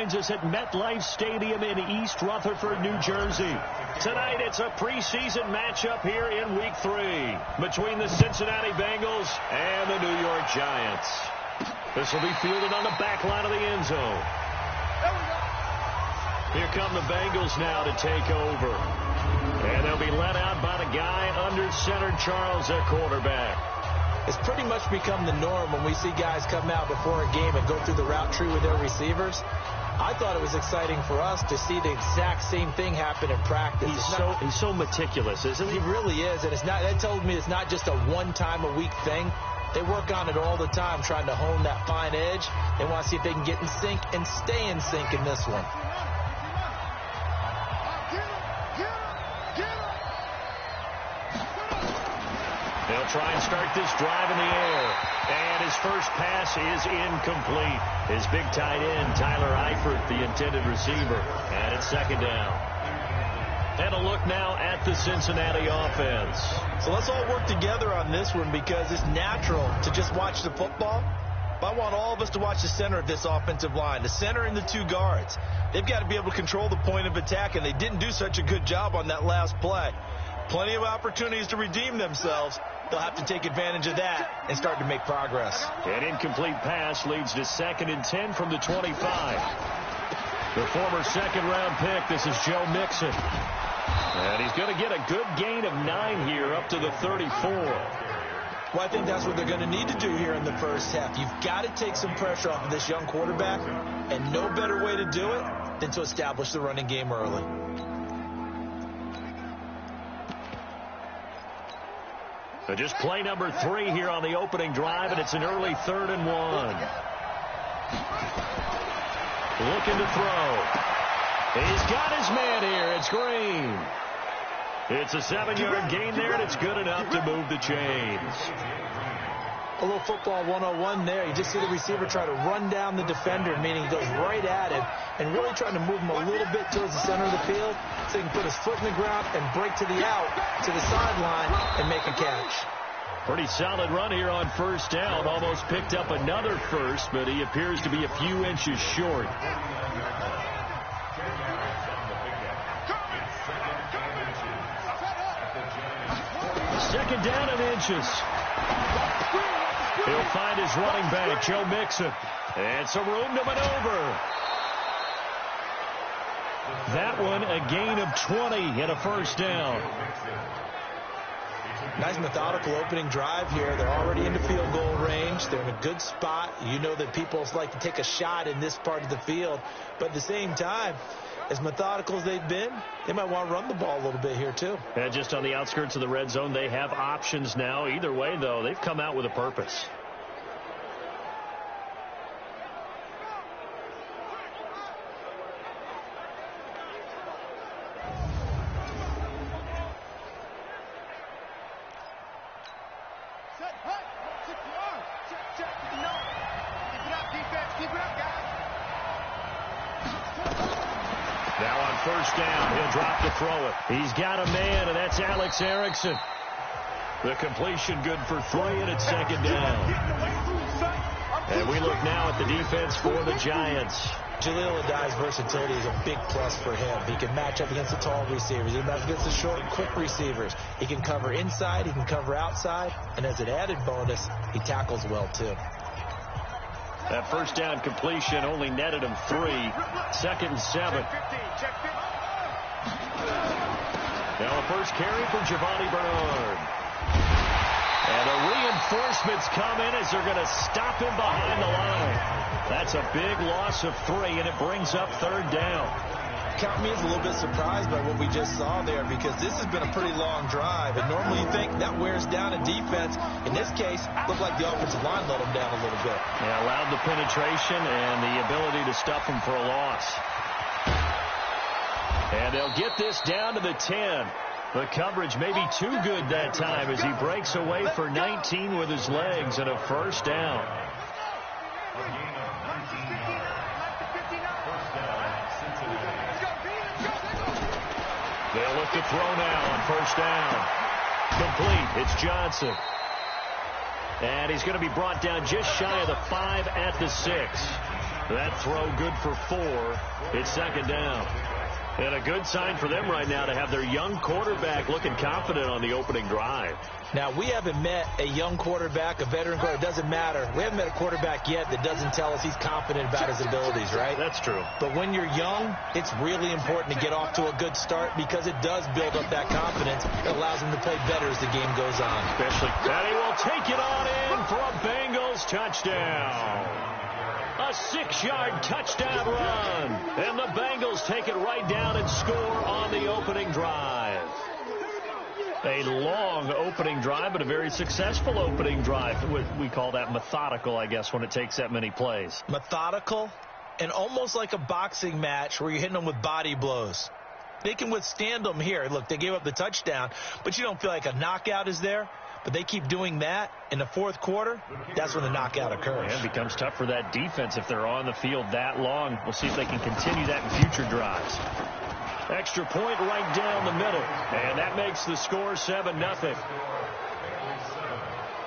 joins us at MetLife Stadium in East Rutherford, New Jersey. Tonight, it's a preseason matchup here in Week 3 between the Cincinnati Bengals and the New York Giants. This will be fielded on the back line of the end zone. Here come the Bengals now to take over. And they'll be led out by the guy under center, Charles, at quarterback. It's pretty much become the norm when we see guys come out before a game and go through the route tree with their receivers. I thought it was exciting for us to see the exact same thing happen in practice. He's so meticulous, isn't he? He really is, and that tells me it's not just a one-time-a-week thing. They work on it all the time, trying to hone that fine edge. They want to see if they can get in sync and stay in sync in this one. They'll try and start this drive in the air. And his first pass is incomplete. His big tight end, Tyler Eifert, the intended receiver. And it's second down. And a look now at the Cincinnati offense. So let's all work together on this one because it's natural to just watch the football. But I want all of us to watch the center of this offensive line, the center and the two guards. They've got to be able to control the point of attack, and they didn't do such a good job on that last play. Plenty of opportunities to redeem themselves. They'll have to take advantage of that and start to make progress. An incomplete pass leads to 2nd and 10 from the 25. The former second-round pick, this is Joe Mixon. And he's going to get a good gain of 9 here up to the 34. Well, I think that's what they're going to need to do here in the first half. You've got to take some pressure off of this young quarterback, and no better way to do it than to establish the running game early. So just play number 3 here on the opening drive, and it's an early 3rd and 1. Looking to throw. He's got his man here. It's Green. It's a 7-yard gain there, and it's good enough to move the chains. A little football 101 there. You just see the receiver try to run down the defender, meaning he goes right at him and really trying to move him a little bit towards the center of the field so he can put his foot in the ground and break to the out, to the sideline, and make a catch. Pretty solid run here on first down. Almost picked up another first, but he appears to be a few inches short. Second down and inches. He'll find his running back, Joe Mixon. And some room to maneuver. That one a gain of 20 and a first down. Nice methodical opening drive here. They're already into field goal range. They're in a good spot. You know that people like to take a shot in this part of the field. But at the same time, as methodical as they've been, they might want to run the ball a little bit here too. And just on the outskirts of the red zone, they have options now. Either way, though, they've come out with a purpose. Now on first down, he'll drop to throw it. He's got a man, and that's Alex Erickson. The completion good for 3, and it's second down. And we look now at the defense for the Giants. Jaleel Adai's versatility is a big plus for him. He can match up against the tall receivers. He can match up against the short and quick receivers. He can cover inside. He can cover outside. And as an added bonus, he tackles well, too. That first down completion only netted him 3. 2nd and 7. Now a first carry for Giovanni Bernard. And the reinforcements come in as they're going to stop him behind the line. That's a big loss of 3, and it brings up 3rd down. Count me as a little bit surprised by what we just saw there because this has been a pretty long drive. And normally you think that wears down a defense. In this case, looked like the offensive line let them down a little bit. Yeah, allowed the penetration and the ability to stuff them for a loss. And they'll get this down to the 10. The coverage may be too good that time as he breaks away for 19 with his legs and a first down. They'll look to throw now on first down. Complete. It's Johnson. And he's going to be brought down just shy of the 5 at the 6. That throw good for 4. It's second down. And a good sign for them right now to have their young quarterback looking confident on the opening drive. Now, we haven't met a young quarterback, a veteran quarterback. It doesn't matter. We haven't met a quarterback yet that doesn't tell us he's confident about his abilities, right? That's true. But when you're young, it's really important to get off to a good start because it does build up that confidence. It allows him to play better as the game goes on. Especially, and he will take it on in for a Bengals touchdown. A 6-yard touchdown run. And the Bengals take it right down and score on the opening drive. A long opening drive, but a very successful opening drive. We call that methodical, I guess, when it takes that many plays. Methodical and almost like a boxing match where you're hitting them with body blows. They can withstand them here. Look, they gave up the touchdown, but you don't feel like a knockout is there. But they keep doing that in the fourth quarter. That's when the knockout occurs. And it becomes tough for that defense if they're on the field that long. We'll see if they can continue that in future drives. Extra point right down the middle. And that makes the score 7-0.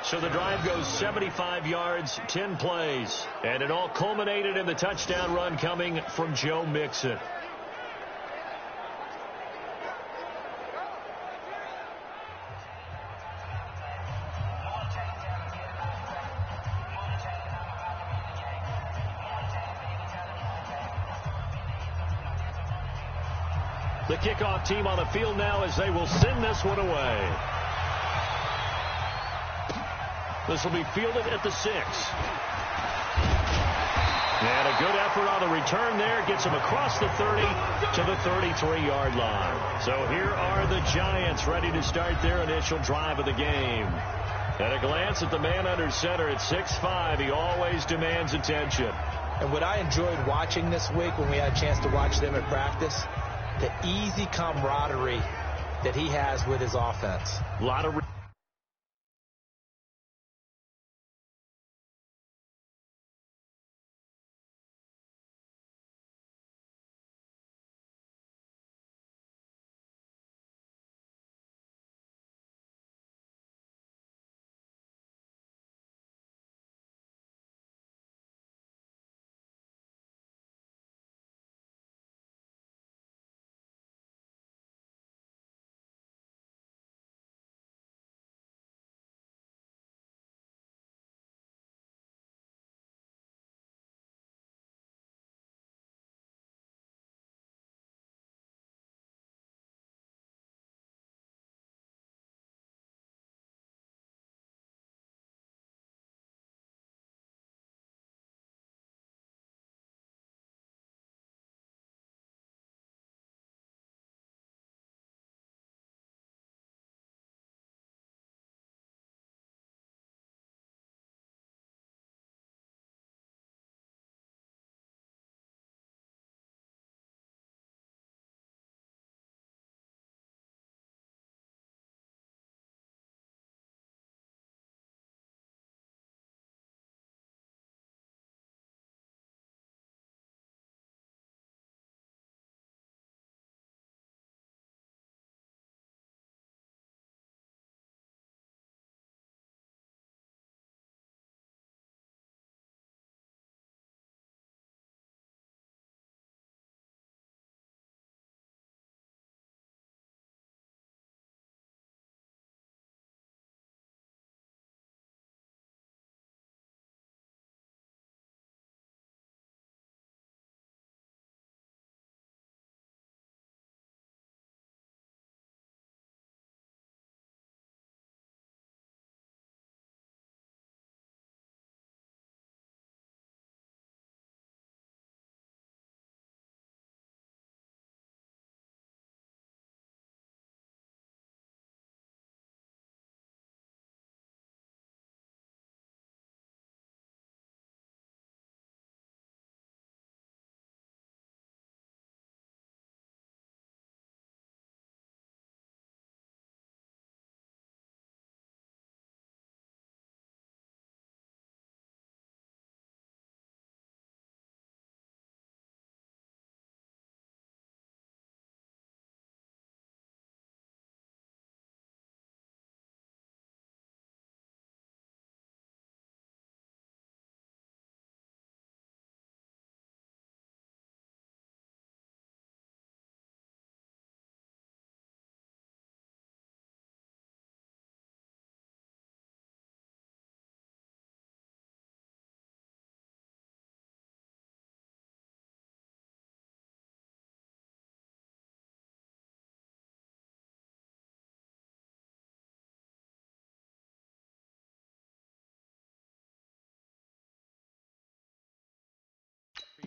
So the drive goes 75 yards, 10 plays. And it all culminated in the touchdown run coming from Joe Mixon. The kickoff team on the field now as they will send this one away. This will be fielded at the 6. And a good effort on the return there. Gets him across the 30 to the 33-yard line. So here are the Giants ready to start their initial drive of the game. At a glance at the man under center at 6'5", he always demands attention. And what I enjoyed watching this week when we had a chance to watch them at practice, the easy camaraderie that he has with his offense. A lot of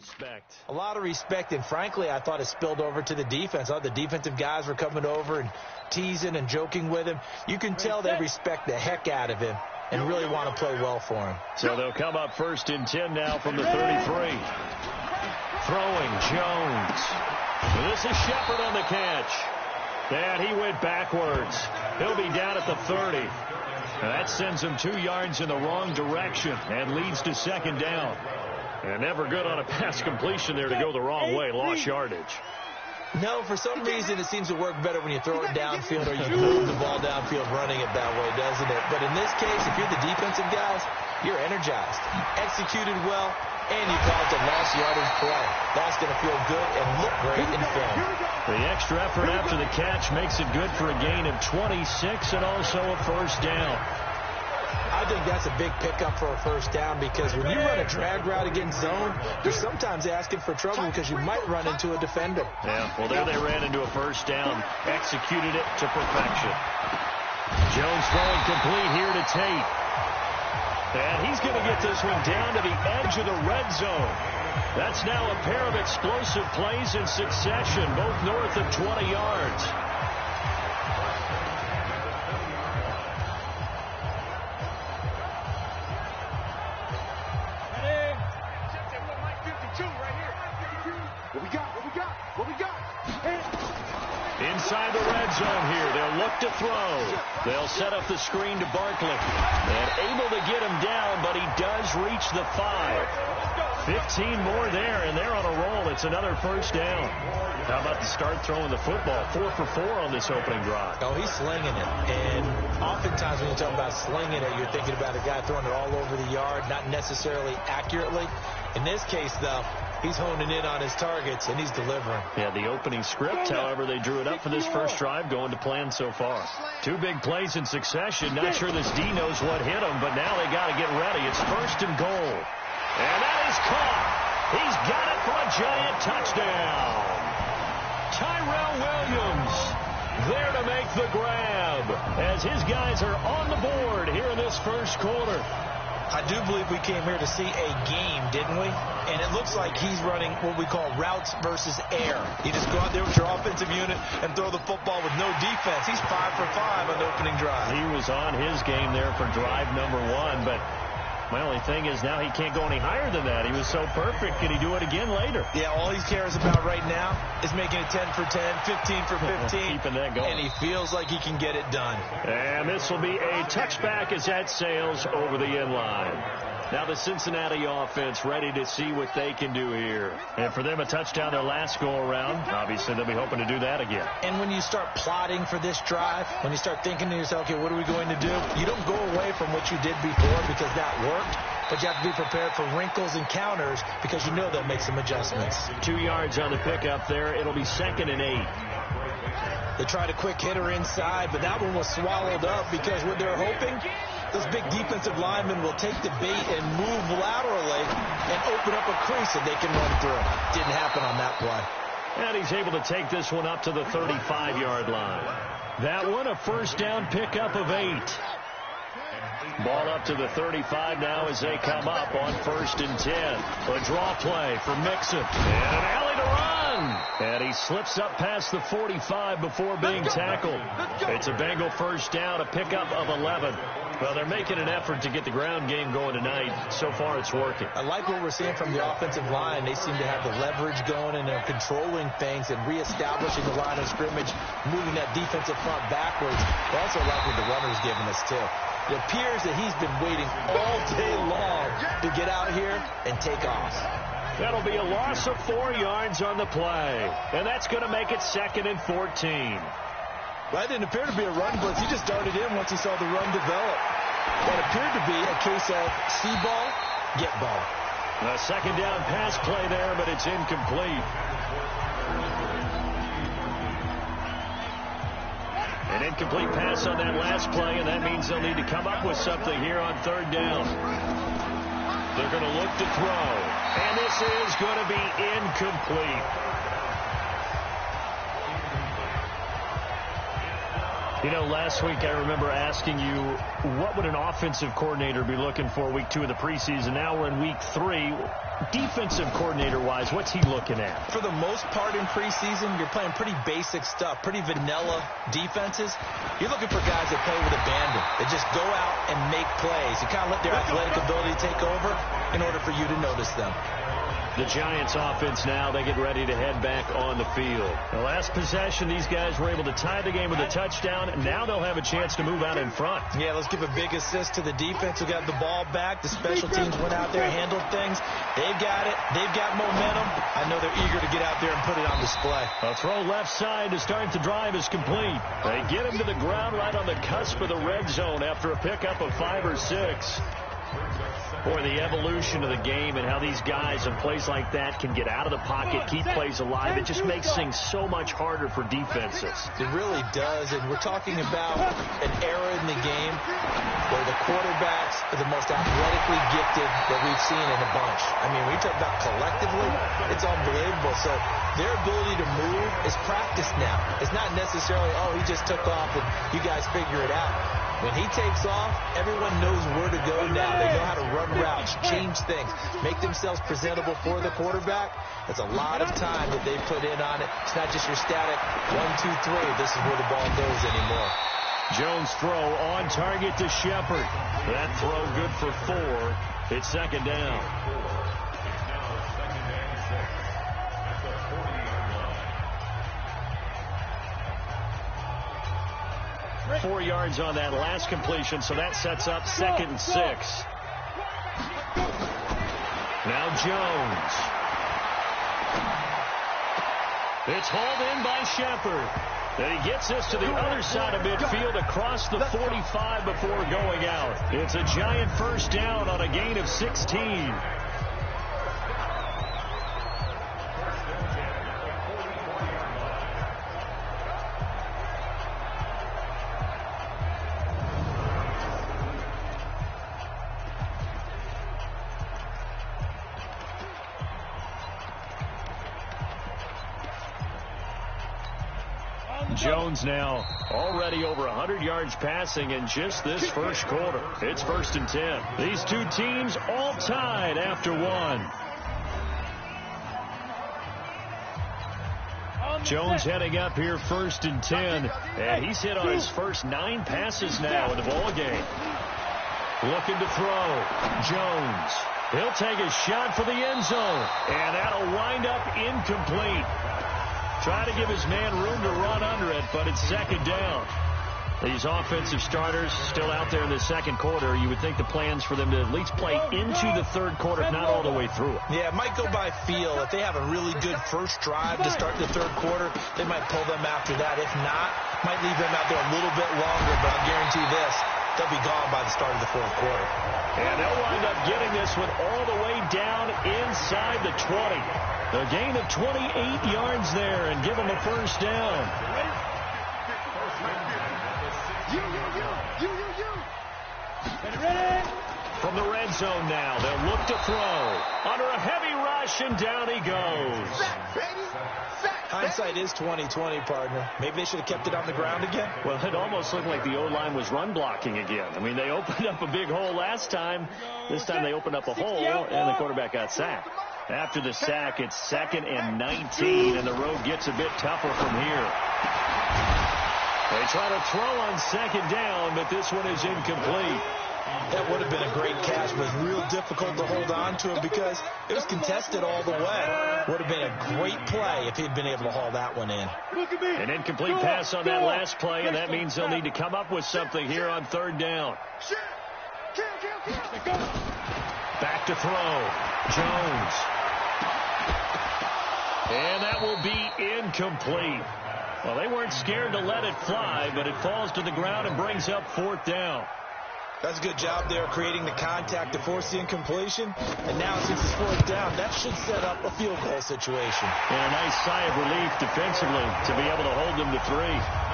Respect. A lot of respect, and frankly, I thought it spilled over to the defense. All the defensive guys were coming over and teasing and joking with him. You can tell they respect the heck out of him and really want to play well for him. So they'll come up 1st and 10 now from the 33. Throwing Jones. This is Shepard on the catch. And he went backwards. He'll be down at the 30. And that sends him 2 yards in the wrong direction and leads to 2nd down. And never good on a pass completion there to go the wrong way. Lost yardage. No, for some reason it seems to work better when you throw it downfield or you move the ball downfield running it that way, doesn't it? But in this case, if you're the defensive guys, you're energized. Executed well, and you caused a lost yardage play. That's going to feel good and look great in film. The extra effort after the catch makes it good for a gain of 26 and also a 1st down. I think that's a big pickup for a 1st down because when you run a drag route against zone, you're sometimes asking for trouble because you might run into a defender. Yeah, well, there they ran into a 1st down, executed it to perfection. Jones throwing complete here to Tate. And he's going to get this one down to the edge of the red zone. That's now a pair of explosive plays in succession, both north of 20 yards. Inside the red zone here. They'll look to throw. They'll set up the screen to Barkley. And able to get him down, but he does reach the 5. 15 more there, and they're on a roll. It's another 1st down. How about to start throwing the football? 4 for 4 on this opening drive. Oh, he's slinging it. And oftentimes when you talk about slinging it, you're thinking about a guy throwing it all over the yard, not necessarily accurately. In this case, though, he's honing in on his targets, and he's delivering. Yeah, the opening script, however, they drew it up for this first drive, going to plan so far. 2 big plays in succession. Not sure this D knows what hit him, but now they got to get ready. It's 1st and goal. And that is caught. He's got it for a giant touchdown. Tyrell Williams there to make the grab as his guys are on the board here in this first quarter. I do believe we came here to see a game, didn't we? And it looks like he's running what we call routes versus air. You just go out there with your offensive unit and throw the football with no defense. He's 5 for 5 on the opening drive. He was on his game there for drive number 1, but my only thing is now he can't go any higher than that. He was so perfect. Can he do it again later? Yeah, all he cares about right now is making it 10 for 10, 15 for 15. Keeping that going. And he feels like he can get it done. And this will be a touchback as that sails over the end line. Now the Cincinnati offense ready to see what they can do here. And for them, a touchdown their last go-around. Obviously, they'll be hoping to do that again. And when you start plotting for this drive, when you start thinking to yourself, okay, what are we going to do? You don't go away from what you did before because that worked. But you have to be prepared for wrinkles and counters because you know they'll make some adjustments. 2 yards on the pickup there. It'll be 2nd and 8. They tried a quick hitter inside, but that one was swallowed up because what they're hoping, those big defensive linemen will take the bait and move laterally and open up a crease that they can run through. Didn't happen on that play. And he's able to take this one up to the 35-yard line. That one a 1st down pickup of 8. Ball up to the 35 now as they come up on 1st and 10. A draw play for Mixon. And an alley to run. And he slips up past the 45 before being tackled. It's a Bengal 1st down, a pickup of 11. Well, they're making an effort to get the ground game going tonight. So far, it's working. I like what we're seeing from the offensive line. They seem to have the leverage going, and they're controlling things and reestablishing the line of scrimmage, moving that defensive front backwards. I also like what the runner's giving us, too. It appears that he's been waiting all day long to get out here and take off. That'll be a loss of 4 yards on the play. And that's going to make it 2nd and 14. Well, that didn't appear to be a run blitz. He just darted in once he saw the run develop. That appeared to be a case of see ball, get ball. A 2nd down pass play there, but it's incomplete. An incomplete pass on that last play, and that means they'll need to come up with something here on 3rd down. They're going to look to throw, and this is going to be incomplete. You know, last week I remember asking you, what would an offensive coordinator be looking for week 2 of the preseason? Now we're in week 3. Defensive coordinator-wise, what's he looking at? For the most part in preseason, you're playing pretty basic stuff, pretty vanilla defenses. You're looking for guys that play with abandon, that just go out and make plays. You kind of let their athletic ability take over in order for you to notice them. The Giants offense now, they get ready to head back on the field. The last possession, these guys were able to tie the game with a touchdown. Now they'll have a chance to move out in front. Yeah, let's give a big assist to the defense who got the ball back. The special teams went out there, handled things. They've got it. They've got momentum. I know they're eager to get out there and put it on display. A throw left side to start the drive is complete. They get him to the ground right on the cusp of the red zone after a pickup of 5 or 6. Boy, the evolution of the game and how these guys in plays like that can get out of the pocket, keep plays alive, it just makes things so much harder for defenses. It really does, and we're talking about an era in the game where the quarterbacks are the most athletically gifted that we've seen in a bunch. I mean, when you talk about collectively, it's unbelievable. So their ability to move is practiced now. It's not necessarily, oh, he just took off and you guys figure it out. When he takes off, everyone knows where to go now. They know how to run routes, change things, make themselves presentable for the quarterback. That's a lot of time that they put in on it. It's not just your static 1, 2, 3. This is where the ball goes anymore. Jones' throw on target to Shepard. That throw good for 4. It's second down. 4 yards on that last completion, so that sets up 2nd and 6. Now Jones. It's hauled in by Shepard. And he gets this to the other side of midfield across the 45 before going out. It's a giant first down on a gain of 16. Jones now already over 100 yards passing in just this first quarter. It's 1st and 10. These two teams all tied after 1. Jones heading up here 1st and 10. And he's hit on his first 9 passes now in the ball game. Looking to throw. Jones. He'll take a shot for the end zone. And that'll wind up incomplete. Try to give his man room to run under it, but it's 2nd down. These offensive starters still out there in the 2nd quarter. You would think the plans for them to at least play into the 3rd quarter, if not all the way through it. Yeah, it might go by feel. If they have a really good first drive to start the 3rd quarter, they might pull them after that. If not, might leave them out there a little bit longer, but I'll guarantee this, they'll be gone by the start of the 4th quarter. And they'll wind up getting this one all the way down inside the 20. A gain of 28 yards there and give them a first down. From the red zone now, they'll look to throw. Under a heavy rush, and down he goes. Hindsight is 20/20, partner. Maybe they should have kept it on the ground again. Well, it almost looked like the O-line was run blocking again. I mean, they opened up a big hole last time. This time they opened up a hole, and the quarterback got sacked. After the sack, it's 2nd and 19, and the road gets a bit tougher from here. They try to throw on 2nd down, but this one is incomplete. That would have been a great catch, but it was real difficult to hold on to it because it was contested all the way. Would have been a great play if he'd been able to haul that one in. An incomplete pass on that last play, and that means they'll need to come up with something here on 3rd down. Back to throw. Jones. And that will be incomplete. Well, they weren't scared to let it fly, but it falls to the ground and brings up 4th down. That's a good job there creating the contact to force the incompletion. And now since it's 4th down, that should set up a field goal situation. And a nice sigh of relief defensively to be able to hold them to 3.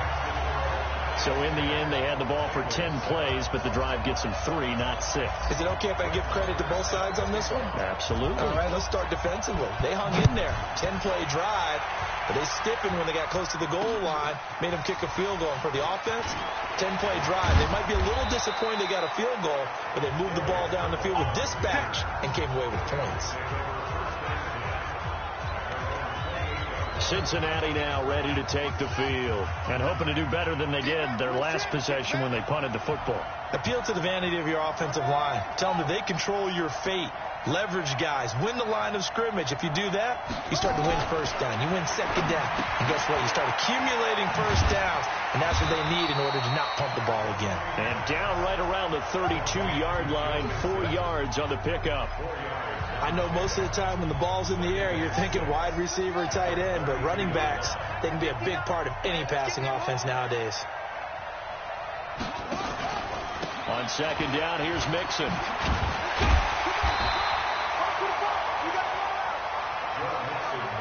So in the end, they had the ball for 10 plays, but the drive gets them 3, not 6. Is it okay if I give credit to both sides on this one? Absolutely. All right, let's start defensively. They hung in there. 10-play drive. But they stiffened when they got close to the goal line, made them kick a field goal. And for the offense, 10-play drive. They might be a little disappointed they got a field goal, but they moved the ball down the field with dispatch and came away with points. Cincinnati now ready to take the field and hoping to do better than they did their last possession when they punted the football. Appeal to the vanity of your offensive line. Tell them that they control your fate. Leverage guys. Win the line of scrimmage. If you do that, you start to win first down. You win second down. And guess what? You start accumulating first downs. And that's what they need in order to not punt the ball again. And down right around the 32-yard line. 4 yards on the pickup. I know most of the time when the ball's in the air, you're thinking wide receiver, tight end. But running backs, they can be a big part of any passing offense nowadays. On second down, here's Mixon.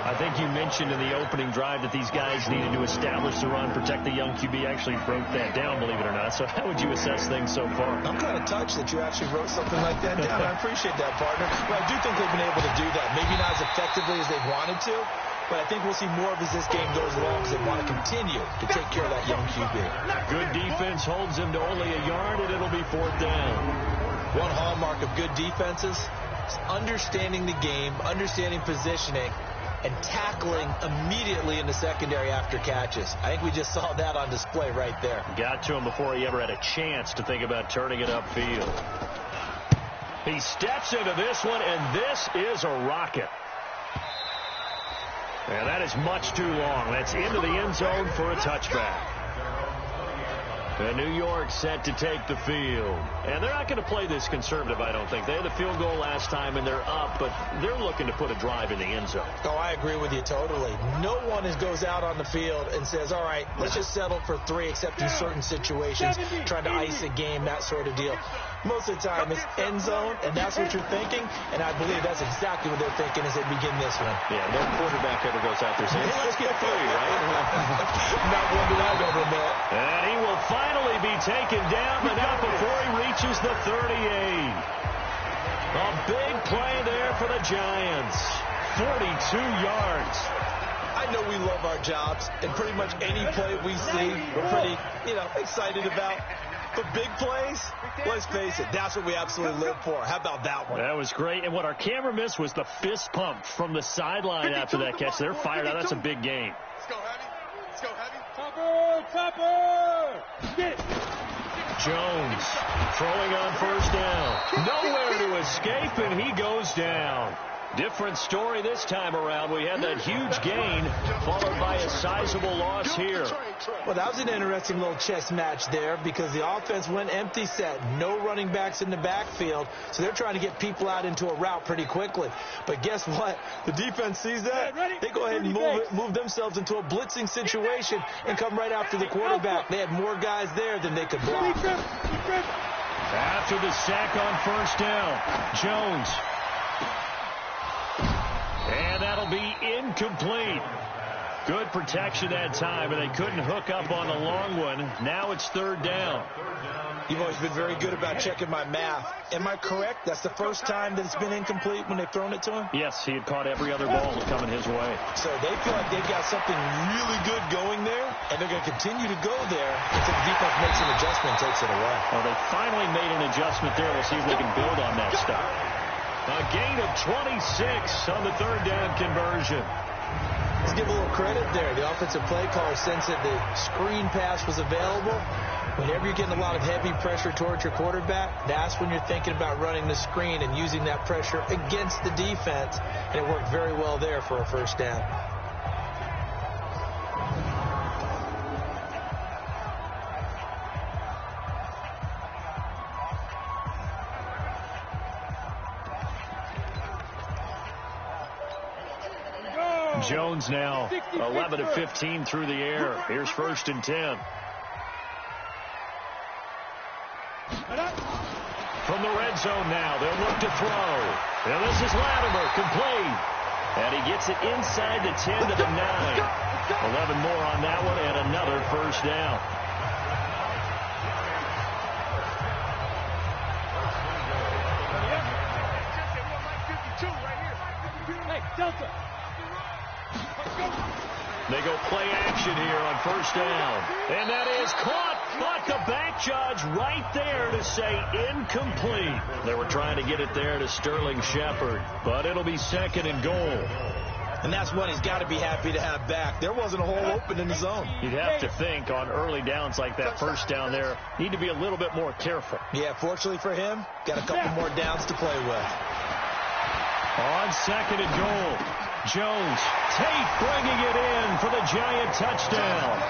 I think you mentioned in the opening drive that these guys needed to establish the run, protect the young QB. Actually broke that down, believe it or not. So how would you assess things so far? I'm kind of touched that you actually wrote something like that down. I appreciate that, partner. But I do think they've been able to do that. Maybe not as effectively as they've wanted to, but I think we'll see more of as this game goes along because they want to continue to take care of that young QB. Good defense holds them to only a yard, and it'll be 4th down. One hallmark of good defenses is understanding the game, understanding positioning, and tackling immediately in the secondary after catches. I think we just saw that on display right there. Got to him before he ever had a chance to think about turning it upfield. He steps into this one, and this is a rocket. And that is much too long. That's into the end zone for a touchback. And New York set to take the field. And they're not going to play this conservative, I don't think. They had the field goal last time, and they're up, but they're looking to put a drive in the end zone. Oh, I agree with you totally. No one goes out on the field and says, all right, let's just settle for 3, except in certain situations, trying to ice a game, that sort of deal. Most of the time, it's end zone, and that's what you're thinking, and I believe that's exactly what they're thinking as they begin this one. Yeah, no quarterback ever goes out there saying, hey, let's get 3, right? Not one that I've ever met. And he will finally be taken down, but not before he reaches the 38. A big play there for the Giants. 42 yards. I know we love our jobs, and pretty much any play we see, we're pretty, excited about. But big plays, let's face it, that's what we absolutely live for. How about that one? That was great. And what our camera missed was the fist pump from the sideline after that catch. They're fired out. That's a big game. Let's go, Heavy. Let's go, Heavy. Topper! Get it. Jones throwing on first down. Nowhere to escape, and he goes down. Different story this time around. We had that huge gain followed by a sizable loss here. Well, that was an interesting little chess match there because the offense went empty set. No running backs in the backfield, so they're trying to get people out into a route pretty quickly. But guess what? The defense sees that. They go ahead and move themselves into a blitzing situation and come right after the quarterback. They had more guys there than they could block. After the sack on first down, Jones. And that'll be incomplete. Good protection that time, and they couldn't hook up on the long one. Now it's 3rd down. You've always been very good about checking my math. Am I correct? That's the first time that it's been incomplete when they've thrown it to him? Yes, he had caught every other ball coming his way. So they feel like they've got something really good going there, and they're going to continue to go there until the defense makes an adjustment and takes it away. Well, they finally made an adjustment there. We'll see if they can build on that stuff. A gain of 26 on the 3rd down conversion. Let's give a little credit there. The offensive play caller sensed that the screen pass was available. Whenever you're getting a lot of heavy pressure towards your quarterback, that's when you're thinking about running the screen and using that pressure against the defense. And it worked very well there for a first down. Jones now 11 of 15 through the air. Here's 1st and 10. From the red zone now, they'll look to throw. Now this is Latimer, complete. And he gets it inside the 10 to the 9. 11 more on that one and another first down. Hey, Delta. They go play action here on first down. And that is caught, but the back judge right there to say incomplete. They were trying to get it there to Sterling Shepard, but it'll be second and goal. And that's what he's got to be happy to have back. There wasn't a hole open in the zone. You'd have to think on early downs like that first down there, need to be a little bit more careful. Yeah, fortunately for him, got a couple more downs to play with. On second and goal, Jones, Tate bringing it in for the Giant touchdown.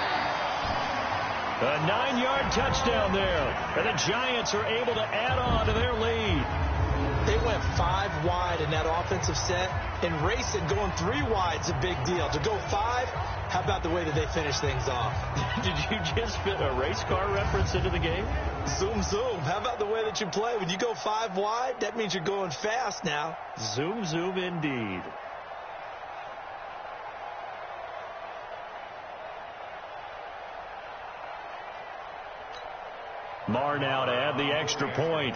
A 9-yard touchdown there, and the Giants are able to add on to their lead. They went 5 wide in that offensive set, and racing going 3 wide is a big deal. To go 5, how about the way that they finish things off? Did you just fit a race car reference into the game? Zoom, zoom. How about the way that you play? When you go 5 wide, that means you're going fast now. Zoom, zoom indeed. Marr now to add the extra point.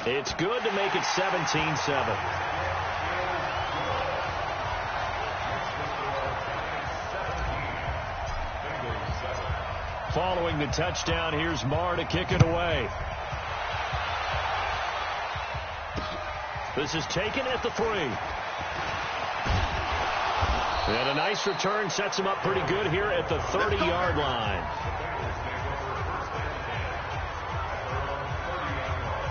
It's good to make it 17-7. Following the touchdown, here's Marr to kick it away. This is taken at the 3. And a nice return sets him up pretty good here at the 30-yard line.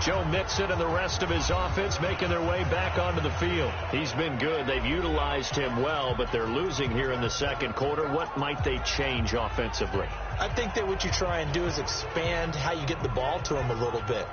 Joe Mixon and the rest of his offense making their way back onto the field. He's been good. They've utilized him well, but they're losing here in the second quarter. What might they change offensively? I think that what you try and do is expand how you get the ball to him a little bit.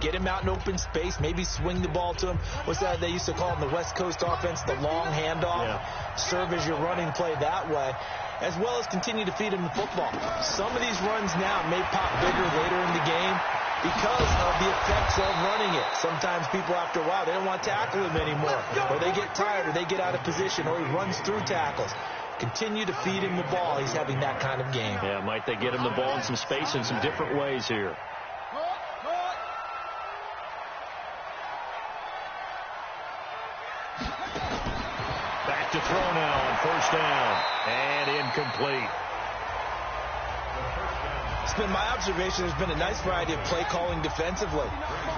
Get him out in open space, maybe swing the ball to him. What's that they used to call in the West Coast offense, the long handoff? Yeah. Serve as your running play that way, as well as continue to feed him the football. Some of these runs now may pop bigger later in the game because of the effects of running it. Sometimes people, after a while, they don't want to tackle him anymore, or they get tired, or they get out of position, or he runs through tackles. Continue to feed him the ball. He's having that kind of game. Yeah, might they get him the ball in some space in some different ways here. Back to throw now on first down. And incomplete. It's been my observation there's been a nice variety of play calling defensively.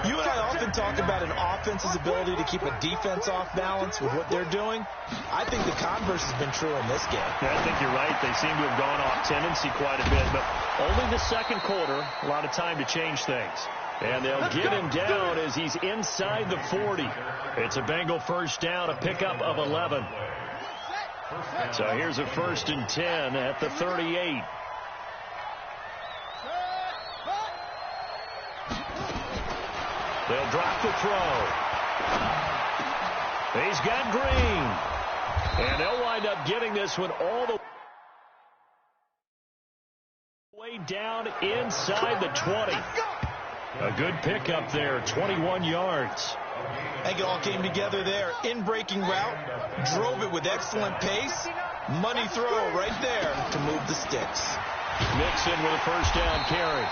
You and I often talk about an offense's ability to keep a defense off balance with what they're doing. I think the converse has been true in this game. Yeah, I think you're right. They seem to have gone off tendency quite a bit, but only the second quarter, a lot of time to change things. And they'll get him down as he's inside the 40. It's a Bengal first down, a pickup of 11. So here's a 1st and 10 at the 38. They'll drop the throw. He's got Green. And they'll wind up getting this one all the way down inside the 20. A good pickup there, 21 yards. I think it all came together there. In-breaking route, drove it with excellent pace. Money throw right there to move the sticks. Mixon with a first down carry.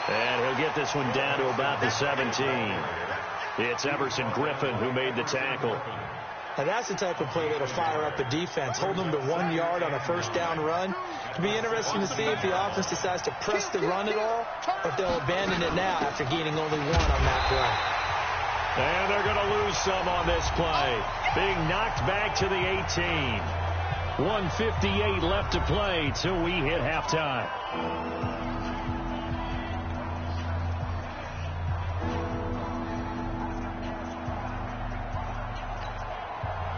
And he'll get this one down to about the 17. It's Everson Griffin who made the tackle. Now that's the type of play that'll fire up a defense. Hold them to 1 yard on a first down run. It'll be interesting to see if the offense decides to press the run at all, or if they'll abandon it now after gaining only 1 on that play. And they're going to lose some on this play. Being knocked back to the 18. 1:58 left to play till we hit halftime.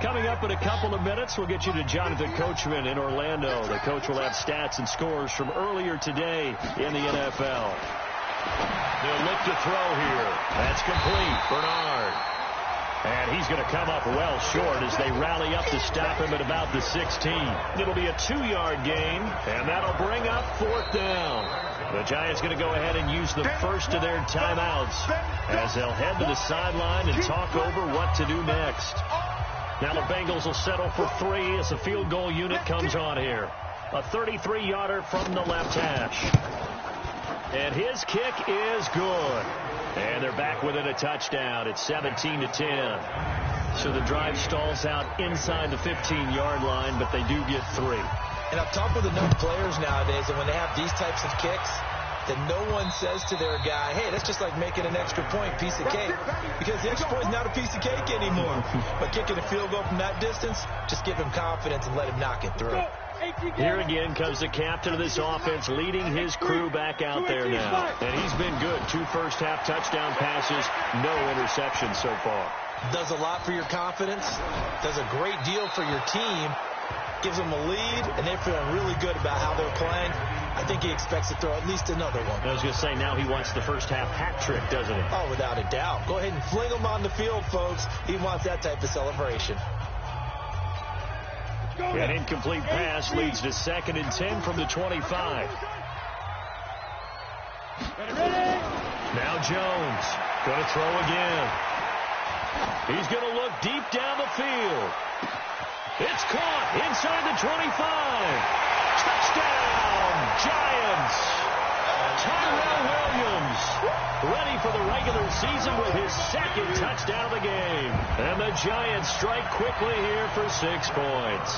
Coming up in a couple of minutes, we'll get you to Jonathan Coachman in Orlando. The coach will have stats and scores from earlier today in the NFL. They'll look to throw here. That's complete. Bernard. And he's going to come up well short as they rally up to stop him at about the 16. It'll be a 2-yard gain, and that'll bring up 4th down. The Giants going to go ahead and use the first of their timeouts as they'll head to the sideline and talk over what to do next. Now the Bengals will settle for 3 as the field goal unit comes on here. A 33-yarder from the left hash. And his kick is good. And they're back within a touchdown. It's 17-10. So the drive stalls out inside the 15-yard line, but they do get 3. And I've talked with enough players nowadays, and when they have these types of kicks, that no one says to their guy, hey, that's just like making an extra point, piece of cake. Because the extra point is not a piece of cake anymore. But kicking a field goal from that distance, just give him confidence and let him knock it through. Here again comes the captain of this offense, leading his crew back out there now. And he's been good. 2 first-half touchdown passes, no interceptions so far. Does a lot for your confidence, does a great deal for your team, gives them a lead, and they're feeling really good about how they're playing. I think he expects to throw at least another one. I was going to say, now he wants the first-half hat trick, doesn't he? Oh, without a doubt. Go ahead and fling him on the field, folks. He wants that type of celebration. An incomplete pass leads to 2nd and 10 from the 25. Now Jones going to throw again. He's going to look deep down the field. It's caught inside the 25. Touchdown, Giants. Tyrell Williams ready for the regular season with his 2nd touchdown of the game. And the Giants strike quickly here for 6 points.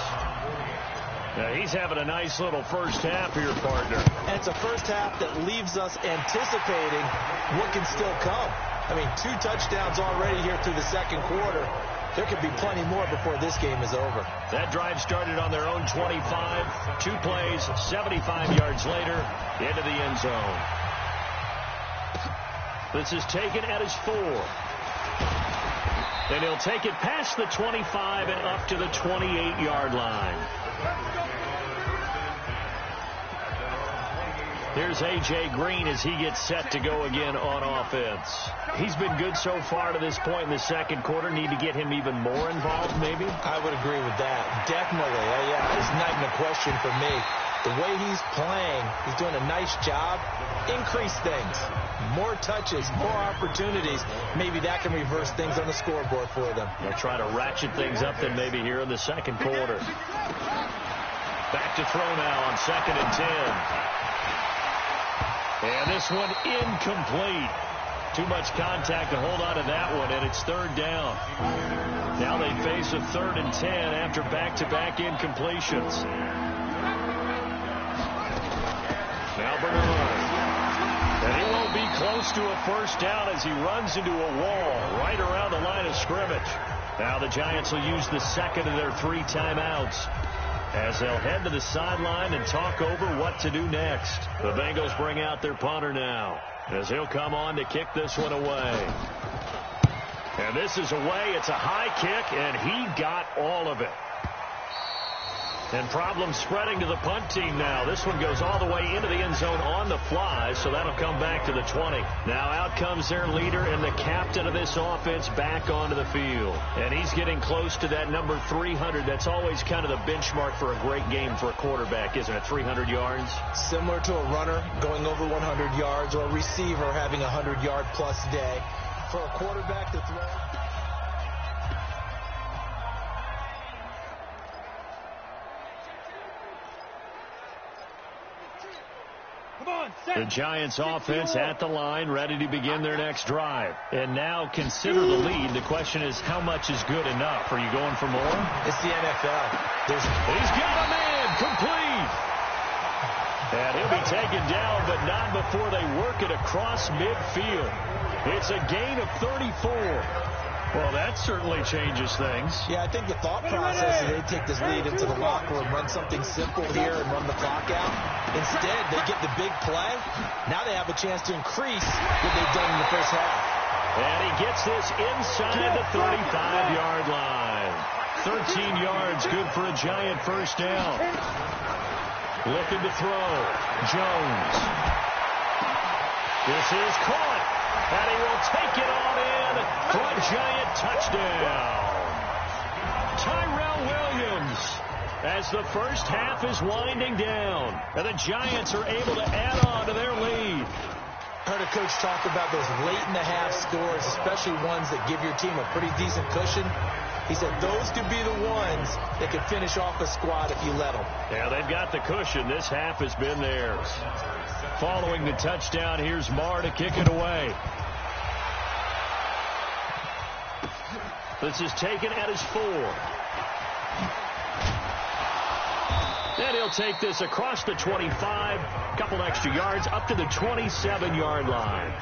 Now he's having a nice little first half here, partner. And it's a first half that leaves us anticipating what can still come. I mean, 2 touchdowns already here through the 2nd quarter. There could be plenty more before this game is over. That drive started on their own 25. 2 plays, 75 yards later, into the end zone. This is taken at his 4. And he'll take it past the 25 and up to the 28-yard line. Here's A.J. Green as he gets set to go again on offense. He's been good so far to this point in the 2nd quarter. Need to get him even more involved, maybe? I would agree with that. Definitely. Yeah, it's not even a question for me. The way he's playing, he's doing a nice job. Increase things. More touches, more opportunities. Maybe that can reverse things on the scoreboard for them. They'll try to ratchet things up then maybe here in the 2nd quarter. Back to throw now on 2nd and 10. And this one incomplete. Too much contact to hold on to that one, and it's 3rd down. Now they face a 3rd and 10 after back-to-back incompletions. Now Bernard. And he won't be close to a first down as he runs into a wall right around the line of scrimmage. Now the Giants will use the 2nd of their 3 timeouts as they'll head to the sideline and talk over what to do next. The Bengals bring out their punter now as he'll come on to kick this one away. And this is away. It's a high kick, and he got all of it. And problems spreading to the punt team now. This one goes all the way into the end zone on the fly, so that'll come back to the 20. Now out comes their leader and the captain of this offense back onto the field. And he's getting close to that number 300. That's always kind of the benchmark for a great game for a quarterback, isn't it? 300 yards? Similar to a runner going over 100 yards or a receiver having a 100-yard-plus day. For a quarterback to throw... The Giants offense at the line, ready to begin their next drive. And now consider the lead. The question is, how much is good enough? Are you going for more? It's the NFL. He's got a man complete. And he'll be taken down, but not before they work it across midfield. It's a gain of 34. Well, that certainly changes things. Yeah, I think the thought process is they take this lead into the locker room, run something simple here and run the clock out. Instead, they get the big play. Now they have a chance to increase what they've done in the first half. And he gets this inside the 35-yard line. 13 yards, good for a Giant first down. Looking to throw. Jones. This is caught. And he will take it on in for a Giant touchdown. Tyrell Williams as the first half is winding down. And the Giants are able to add on to their lead. Heard a coach talk about those late-in-the-half scores, especially ones that give your team a pretty decent cushion. He said those could be the ones that could finish off a squad if you let them. Yeah, they've got the cushion. This half has been theirs. Following the touchdown, here's Marr to kick it away. This is taken at his 4. And he'll take this across the 25, a couple extra yards, up to the 27-yard line.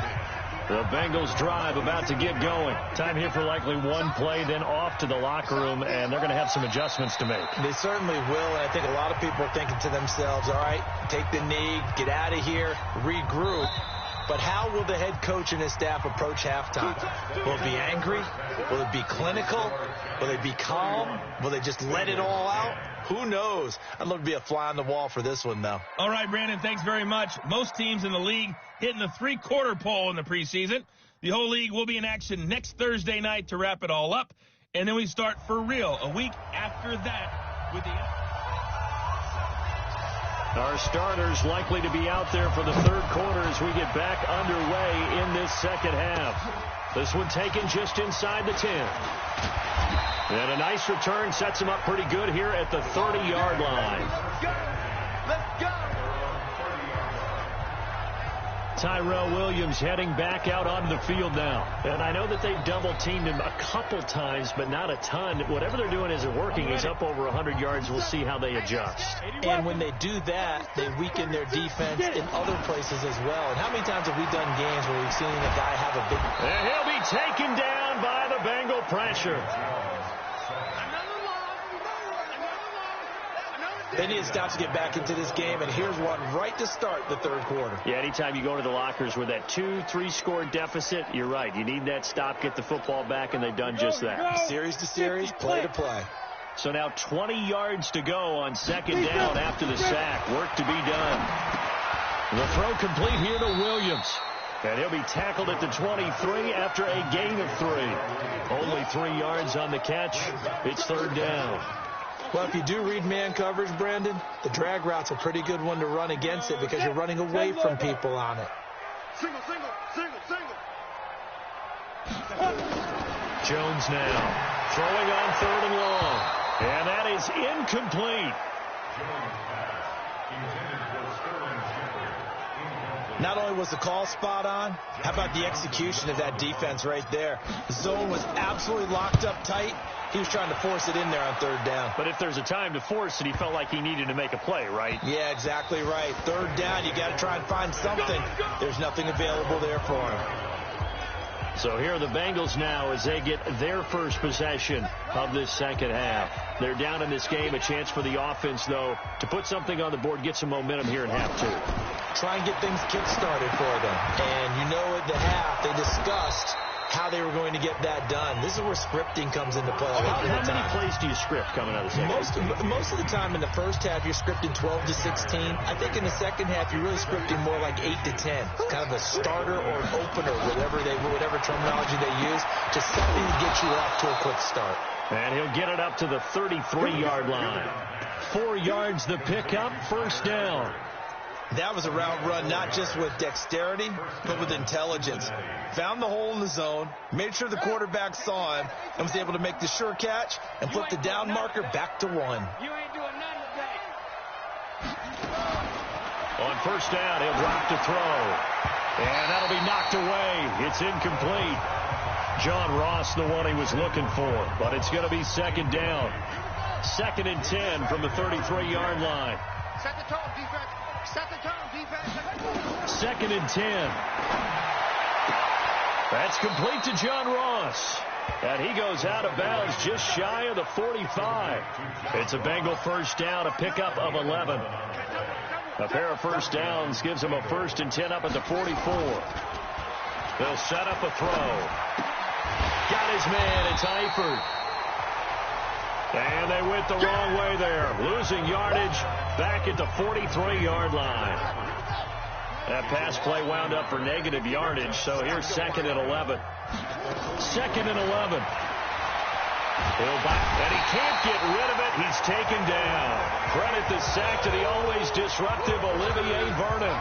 The Bengals drive about to get going. Time here for likely one play, then off to the locker room, and they're going to have some adjustments to make. They certainly will, and I think a lot of people are thinking to themselves, all right, take the knee, get out of here, regroup. But how will the head coach and his staff approach halftime? Will it be angry? Will it be clinical? Will they be calm? Will they just let it all out? Who knows? I'd love to be a fly on the wall for this one, though. All right, Brandon, thanks very much. Most teams in the league hitting the three-quarter pole in the preseason. The whole league will be in action next Thursday night to wrap it all up. And then we start for real a week after that with the... Our starters likely to be out there for the third quarter as we get back underway in this second half. This one taken just inside the 10. And a nice return sets him up pretty good here at the 30-yard line. Let's go! Tyrell Williams heading back out onto the field now. And I know that they've double-teamed him a couple times, but not a ton. Whatever they're doing isn't working. He's up over 100 yards. We'll see how they adjust. And when they do that, they weaken their defense in other places as well. And how many times have we done games where we've seen a guy have a big... And he'll be taken down by the Bengal pressure. They need to stop to get back into this game, and here's one right to start the third quarter. Yeah, anytime you go to the lockers with that 2-3 score deficit, you're right. You need that stop, get the football back, and they've done just that. Series to series, play to play. So now 20 yards to go on second down after the sack. Work to be done. The throw complete here to Williams. And he'll be tackled at the 23 after a gain of 3. Only 3 yards on the catch. It's third down. Well, if you do read man coverage, Brandon, the drag route's a pretty good one to run against it because you're running away from people on it. Single, single, single, single. Jones now throwing on 3rd and long. And that is incomplete. Not only was the call spot on, how about the execution of that defense right there? The zone was absolutely locked up tight. He was trying to force it in there on 3rd down. But if there's a time to force it, he felt like he needed to make a play, right? Yeah, exactly right. 3rd down, you got to try and find something. There's nothing available there for him. So here are the Bengals now as they get their first possession of this second half. They're down in this game. A chance for the offense, though, to put something on the board, get some momentum here in half 2. Try and get things kick-started for them. And you know at the half, they discussed how they were going to get that done. This is where scripting comes into play. How many plays do you script coming out of the second half? Most of the time in the first half, you're scripting 12 to 16. I think in the second half, you're really scripting more like 8 to 10. Kind of a starter or an opener, whatever terminology they use, just something to get you off to a quick start. And he'll get it up to the 33-yard line. 4 yards the pickup, first down. That was a route run not just with dexterity, but with intelligence. Found the hole in the zone, made sure the quarterback saw him, and was able to make the sure catch and flip the down marker back to 1. You ain't doing nothing today. On first down, he'll drop to throw. And that'll be knocked away. It's incomplete. John Ross, the one he was looking for, but it's going to be second down. 2nd and 10 from the 33-yard line. Set the tone, defense. Set the tone, defense. 2nd and 10. That's complete to John Ross. And he goes out of bounds just shy of the 45. It's a Bengal first down, a pickup of 11. A pair of first downs gives him a 1st and 10 up at the 44. They'll set up a throw. Got his man. It's Eifert. And they went the wrong way there. Losing yardage back at the 43-yard line. That pass play wound up for negative yardage, so here's 2nd and 11. 2nd and 11. He'll back, and he can't get rid of it. He's taken down. Credit the sack to the always disruptive Olivier Vernon.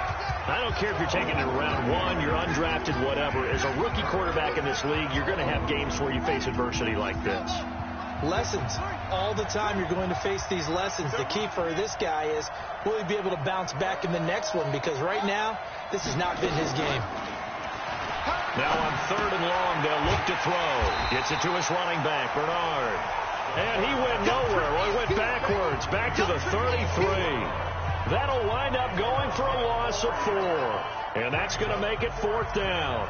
I don't care if you're taking it in round 1, you're undrafted, whatever. As a rookie quarterback in this league, you're going to have games where you face adversity like this. Lessons. All the time you're going to face these lessons. The key for this guy is, will he be able to bounce back in the next one? Because right now, this has not been his game. Now on 3rd and long, they'll look to throw. Gets it to his running back, Bernard. And he went nowhere. Well, he went backwards, back to the 33. That'll wind up going for a loss of 4. And that's going to make it 4th down.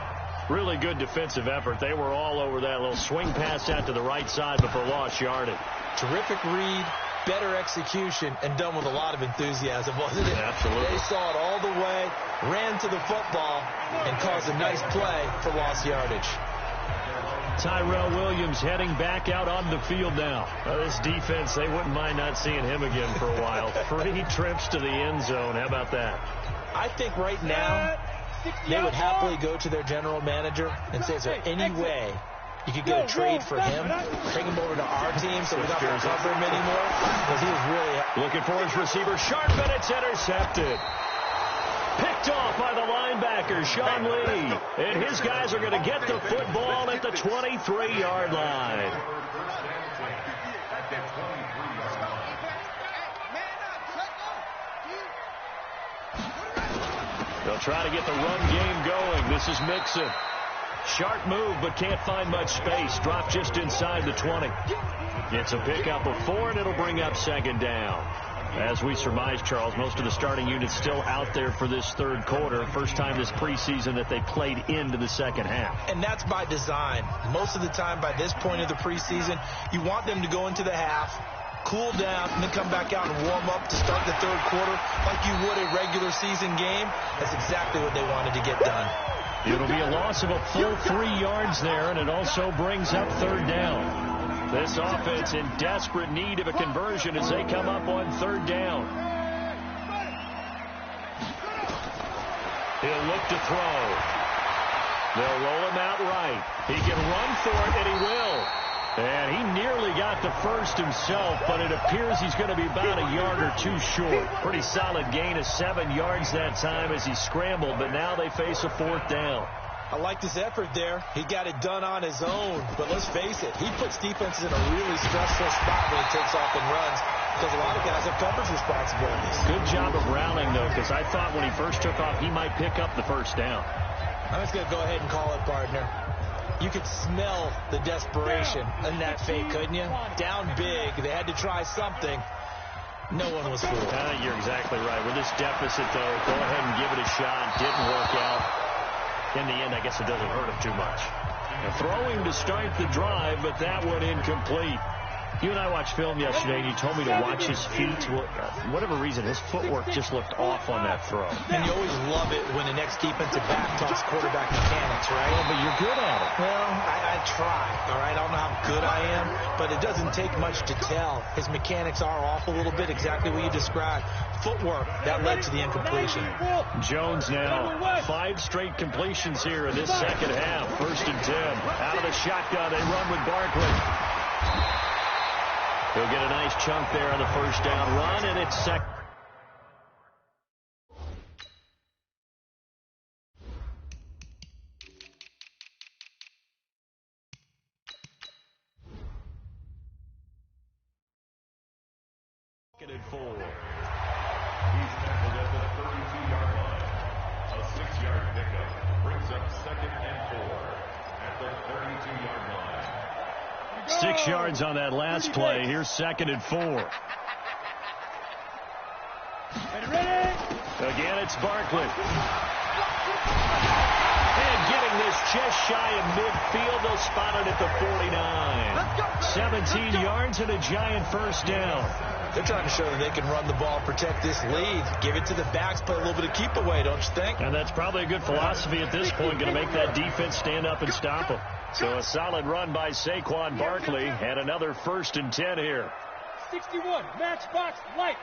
Really good defensive effort. They were all over that little swing pass out to the right side before lost yardage. Terrific read, better execution, and done with a lot of enthusiasm, wasn't it? Absolutely. They saw it all the way, ran to the football, and caused a nice play for lost yardage. Tyrell Williams heading back out on the field now. This defense, they wouldn't mind not seeing him again for a while. 3 trips to the end zone. How about that? I think right now they would happily go to their general manager and say, is there any way you could get a trade for him, bring him over to our team so we don't have to cover him anymore? Because he was really looking for his receiver, sharp, and it's intercepted. Picked off by the linebacker, Sean Lee. And his guys are going to get the football at the 23-yard line. They'll try to get the run game going. This is Mixon. Sharp move, but can't find much space. Drop just inside the 20. It's a pickup of 4, and it'll bring up 2nd down. As we surmise, Charles, most of the starting units still out there for this 3rd quarter. First time this preseason that they played into the 2nd half. And that's by design. Most of the time by this point of the preseason, you want them to go into the half, cool down, and then come back out and warm up to start the 3rd quarter like you would a regular season game. That's exactly what they wanted to get done. It'll be a loss of a full 3 yards there, and it also brings up 3rd down. This offense in desperate need of a conversion as they come up on 3rd down. He'll look to throw. They'll roll him out right. He can run for it, and he will. And he nearly got the first himself, but it appears he's going to be about a yard or 2 short. Pretty solid gain of 7 yards that time as he scrambled, but now they face a 4th down. I like his effort there. He got it done on his own. But let's face it, he puts defenses in a really stressful spot when he takes off and runs because a lot of guys have coverage responsibilities. Good job of rallying, though, because I thought when he first took off, he might pick up the 1st down. I'm just going to go ahead and call it, partner. You could smell the desperation in that fake, couldn't you? Down big. They had to try something. No one was fooled. I think you're exactly right. With this deficit, though, go ahead and give it a shot. Didn't work out. In the end, I guess it doesn't hurt him too much. And throwing to start the drive, but that one incomplete. You and I watched film yesterday, and you told me to watch his feet. Well, for whatever reason, his footwork just looked off on that throw. And you always love it when the next defensive back talks quarterback mechanics, right? Well, but you're good at it. Well, I try, all right? I don't know how good I am, but it doesn't take much to tell. His mechanics are off a little bit, exactly what you described. Footwork, that led to the incompletion. Jones now, 5 straight completions here in this 2nd half. 1st and 10. Out of the shotgun, they run with Barkley. He'll get a nice chunk there on the 1st down run, and it's 2nd. And 4. He's tackled at the 32-yard line. A 6-yard pickup brings up 2nd and 4 at the 32-yard line. 6 yards on that last play. Here's 2nd and 4. Again, it's Barkley. And getting this just shy of midfield. They'll spot it at the 49. 17 yards and a giant 1st down. They're trying to show that they can run the ball, protect this lead. Give it to the backs, play a little bit of keep away, don't you think? And that's probably a good philosophy at this point. Going to make that defense stand up and stop them. So a solid run by Saquon Barkley and another 1st and 10 here. 61, matchbox lights.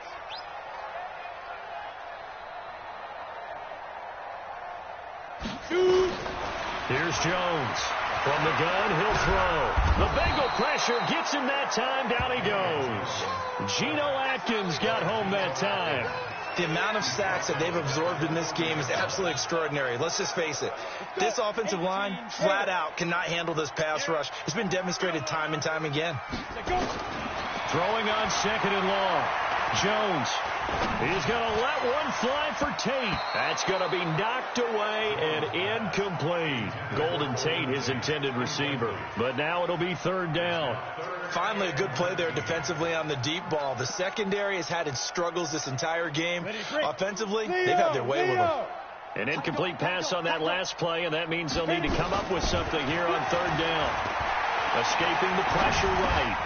Here's Jones. From the gun, he'll throw. The Bengal pressure gets him that time. Down he goes. Geno Atkins got home that time. The amount of sacks that they've absorbed in this game is absolutely extraordinary. Let's just face it. This offensive line, flat out, cannot handle this pass rush. It's been demonstrated time and time again. Throwing on 2nd and long. Jones. He's going to let one fly for Tate. That's going to be knocked away and incomplete. Golden Tate, his intended receiver. But now it'll be third down. Finally, a good play there defensively on the deep ball. The secondary has had its struggles this entire game. Offensively, they've had their way with them. An incomplete pass on that last play, and that means they'll need to come up with something here on third down. Escaping the pressure right.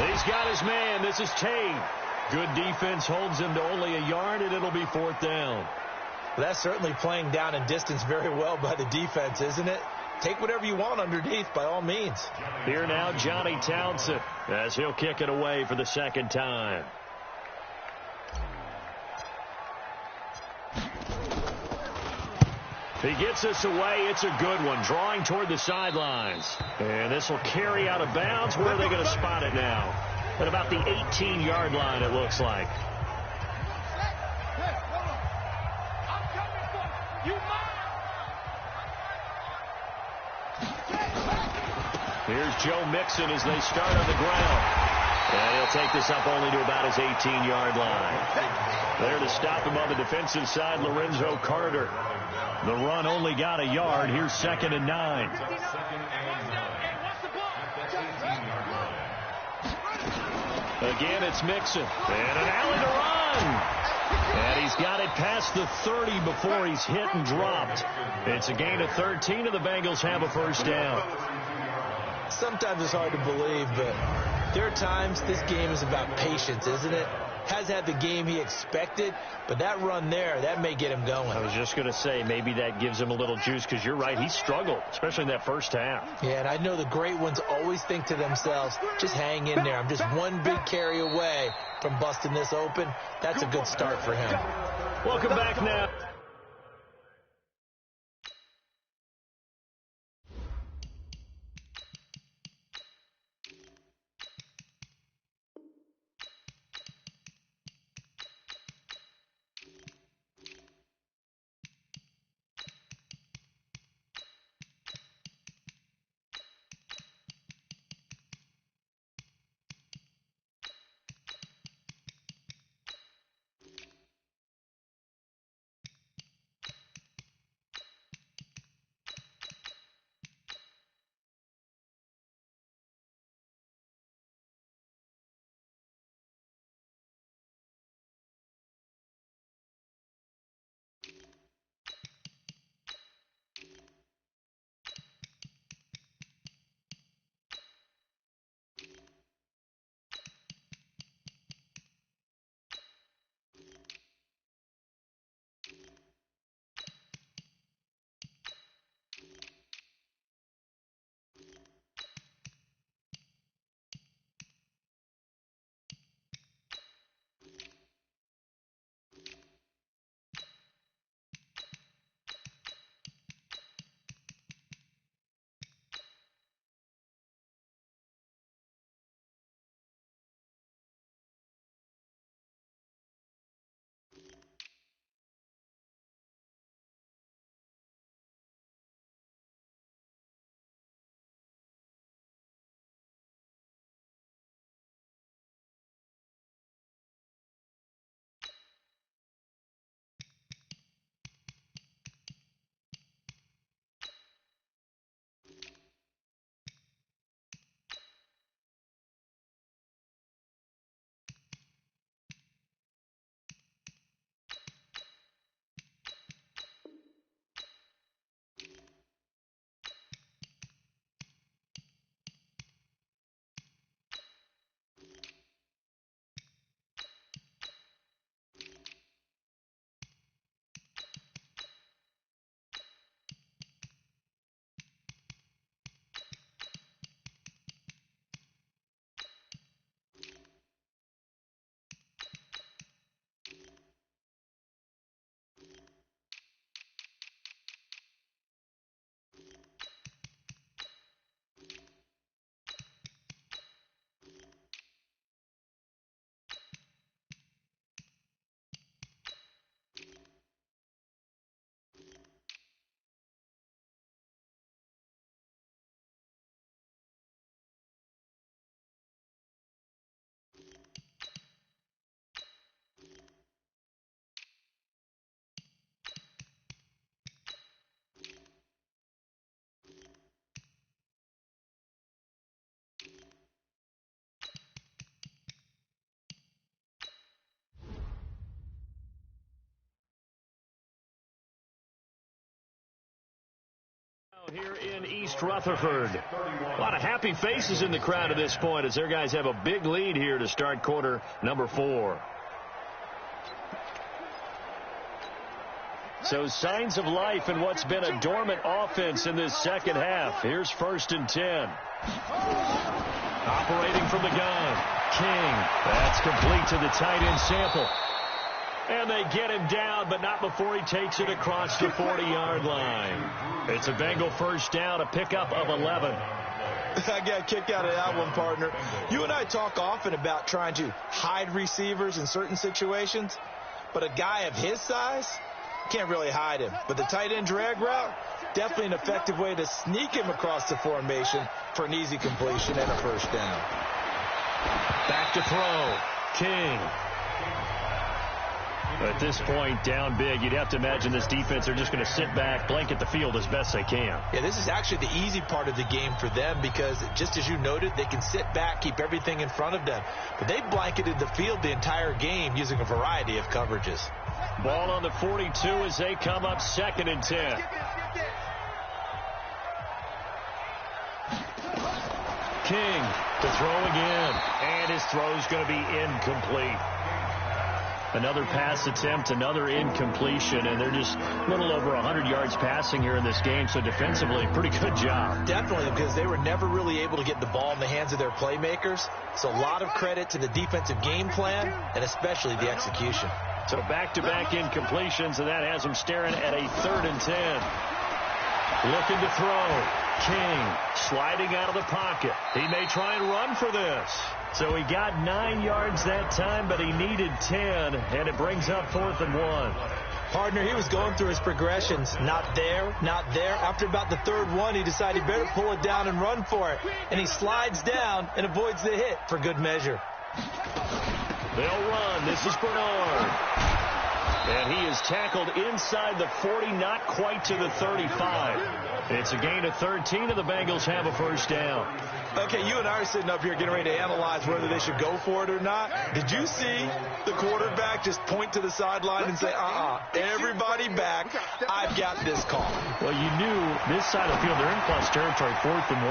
He's got his man. This is Tate. Good defense holds him to only a yard, and it'll be fourth down. Well, that's certainly playing down in distance very well by the defense, isn't it? Take whatever you want underneath, by all means. Here now, Johnny Townsend, as he'll kick it away for the second time. He gets this away. It's a good one, drawing toward the sidelines. And this will carry out of bounds. Where are they going to spot it now? At about the 18-yard line, it looks like. Here's Joe Mixon as they start on the ground. And he'll take this up only to about his 18-yard line. There to stop him on the defensive side, Lorenzo Carter. The run only got a yard. Here's 2nd and 9. Again, it's Mixon. And an alley to run. And he's got it past the 30 before he's hit and dropped. It's a gain of 13, and the Bengals have a first down. Sometimes it's hard to believe, but there are times this game is about patience, isn't it? Has had the game he expected, but that run there, that may get him going. I was just going to say, maybe that gives him a little juice, because you're right, he struggled, especially in that first half. Yeah, and I know the great ones always think to themselves, just hang in there. I'm just one big carry away from busting this open. That's a good start for him. Welcome back now. Here in East Rutherford. A lot of happy faces in the crowd at this point as their guys have a big lead here to start quarter number 4. So signs of life in what's been a dormant offense in this second half. Here's 1st and 10. Operating from the gun. King. That's complete to the tight end Sample. And they get him down, but not before he takes it across the 40-yard line. It's a Bengal first down, a pickup of 11. I got a kick out of that one, partner. You and I talk often about trying to hide receivers in certain situations, but a guy of his size can't really hide him. But the tight end drag route, definitely an effective way to sneak him across the formation for an easy completion and a first down. Back to throw. King. At this point, down big, you'd have to imagine this defense are just going to sit back, blanket the field as best they can. Yeah, this is actually the easy part of the game for them because, just as you noted, they can sit back, keep everything in front of them. But they blanketed the field the entire game using a variety of coverages. Ball on the 42 as they come up 2nd and 10. King to throw again, and his throw's going to be incomplete. Another pass attempt, another incompletion, and they're just a little over 100 yards passing here in this game, so defensively, pretty good job. Definitely, because they were never really able to get the ball in the hands of their playmakers, so a lot of credit to the defensive game plan, and especially the execution. So back-to-back incompletions, and that has them staring at a 3rd and 10. Looking to throw. King sliding out of the pocket. He may try and run for this. So he got 9 yards that time, but he needed 10, and it brings up 4th and 1. Partner, he was going through his progressions. Not there, not there. After about the 3rd one, he decided he better pull it down and run for it. And he slides down and avoids the hit for good measure. They'll run. This is Bernard. And he is tackled inside the 40, not quite to the 35. It's a gain of 13, and the Bengals have a first down. Okay, you and I are sitting up here getting ready to analyze whether they should go for it or not. Did you see the quarterback just point to the sideline and say, everybody back, I've got this call? Well, you knew this side of the field, they're in plus territory, 4th and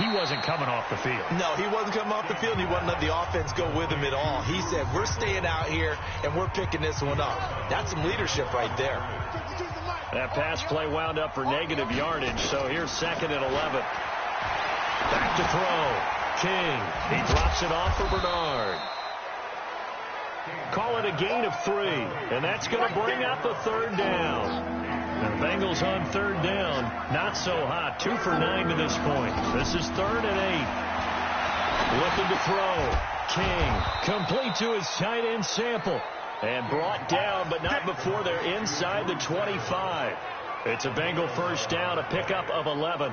1. He wasn't coming off the field. No, he wasn't coming off the field. He wouldn't let the offense go with him at all. He said, we're staying out here, and we're picking this one up. That's some leadership right there. That pass play wound up for negative yardage, so here's 2nd and 11. Back to throw. King. He drops it off for Bernard. Call it a gain of 3, and that's going to bring up a 3rd down. And the Bengals on 3rd down, not so hot. 2 for 9 to this point. This is 3rd and 8. Looking to throw. King. Complete to his tight end Sample. And brought down, but not before they're inside the 25. It's a Bengal first down, a pickup of 11.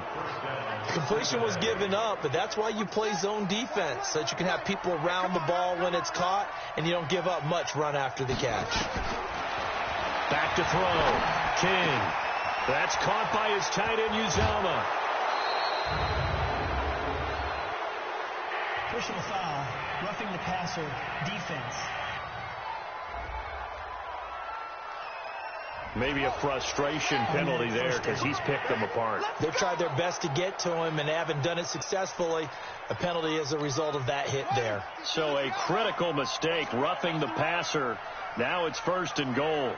Completion was given up, but that's why you play zone defense, so that you can have people around the ball when it's caught, and you don't give up much run after the catch. Back to throw. King. That's caught by his tight end, Uzama. Personal foul, roughing the passer, defense. Maybe a frustration penalty there because he's picked them apart. They've tried their best to get to him and haven't done it successfully. A penalty as a result of that hit there. So a critical mistake, roughing the passer. Now it's 1st and goal.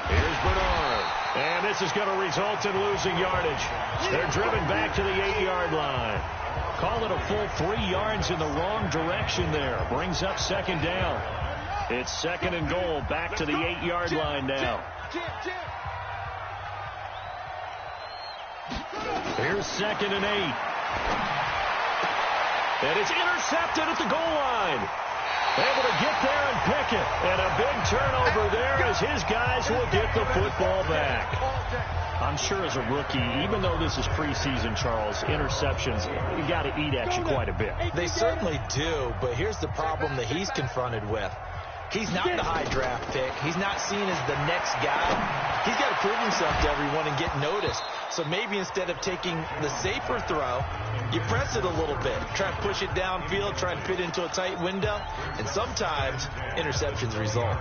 Here's Bernard. And this is going to result in losing yardage. They're driven back to the 8-yard line. Call it a full 3 yards in the wrong direction there. Brings up 2nd down. It's 2nd and goal, back to the 8-yard line now. Here's 2nd and 8. And it's intercepted at the goal line. Able to get there and pick it. And a big turnover there as his guys will get the football back. I'm sure as a rookie, even though this is preseason, Charles, interceptions, you got to eat at you quite a bit. They certainly do, but here's the problem that he's confronted with. He's not the high draft pick. He's not seen as the next guy. He's got to prove himself to everyone and get noticed. So maybe instead of taking the safer throw, you press it a little bit. Try and push it downfield, try and fit into a tight window. And sometimes interceptions result.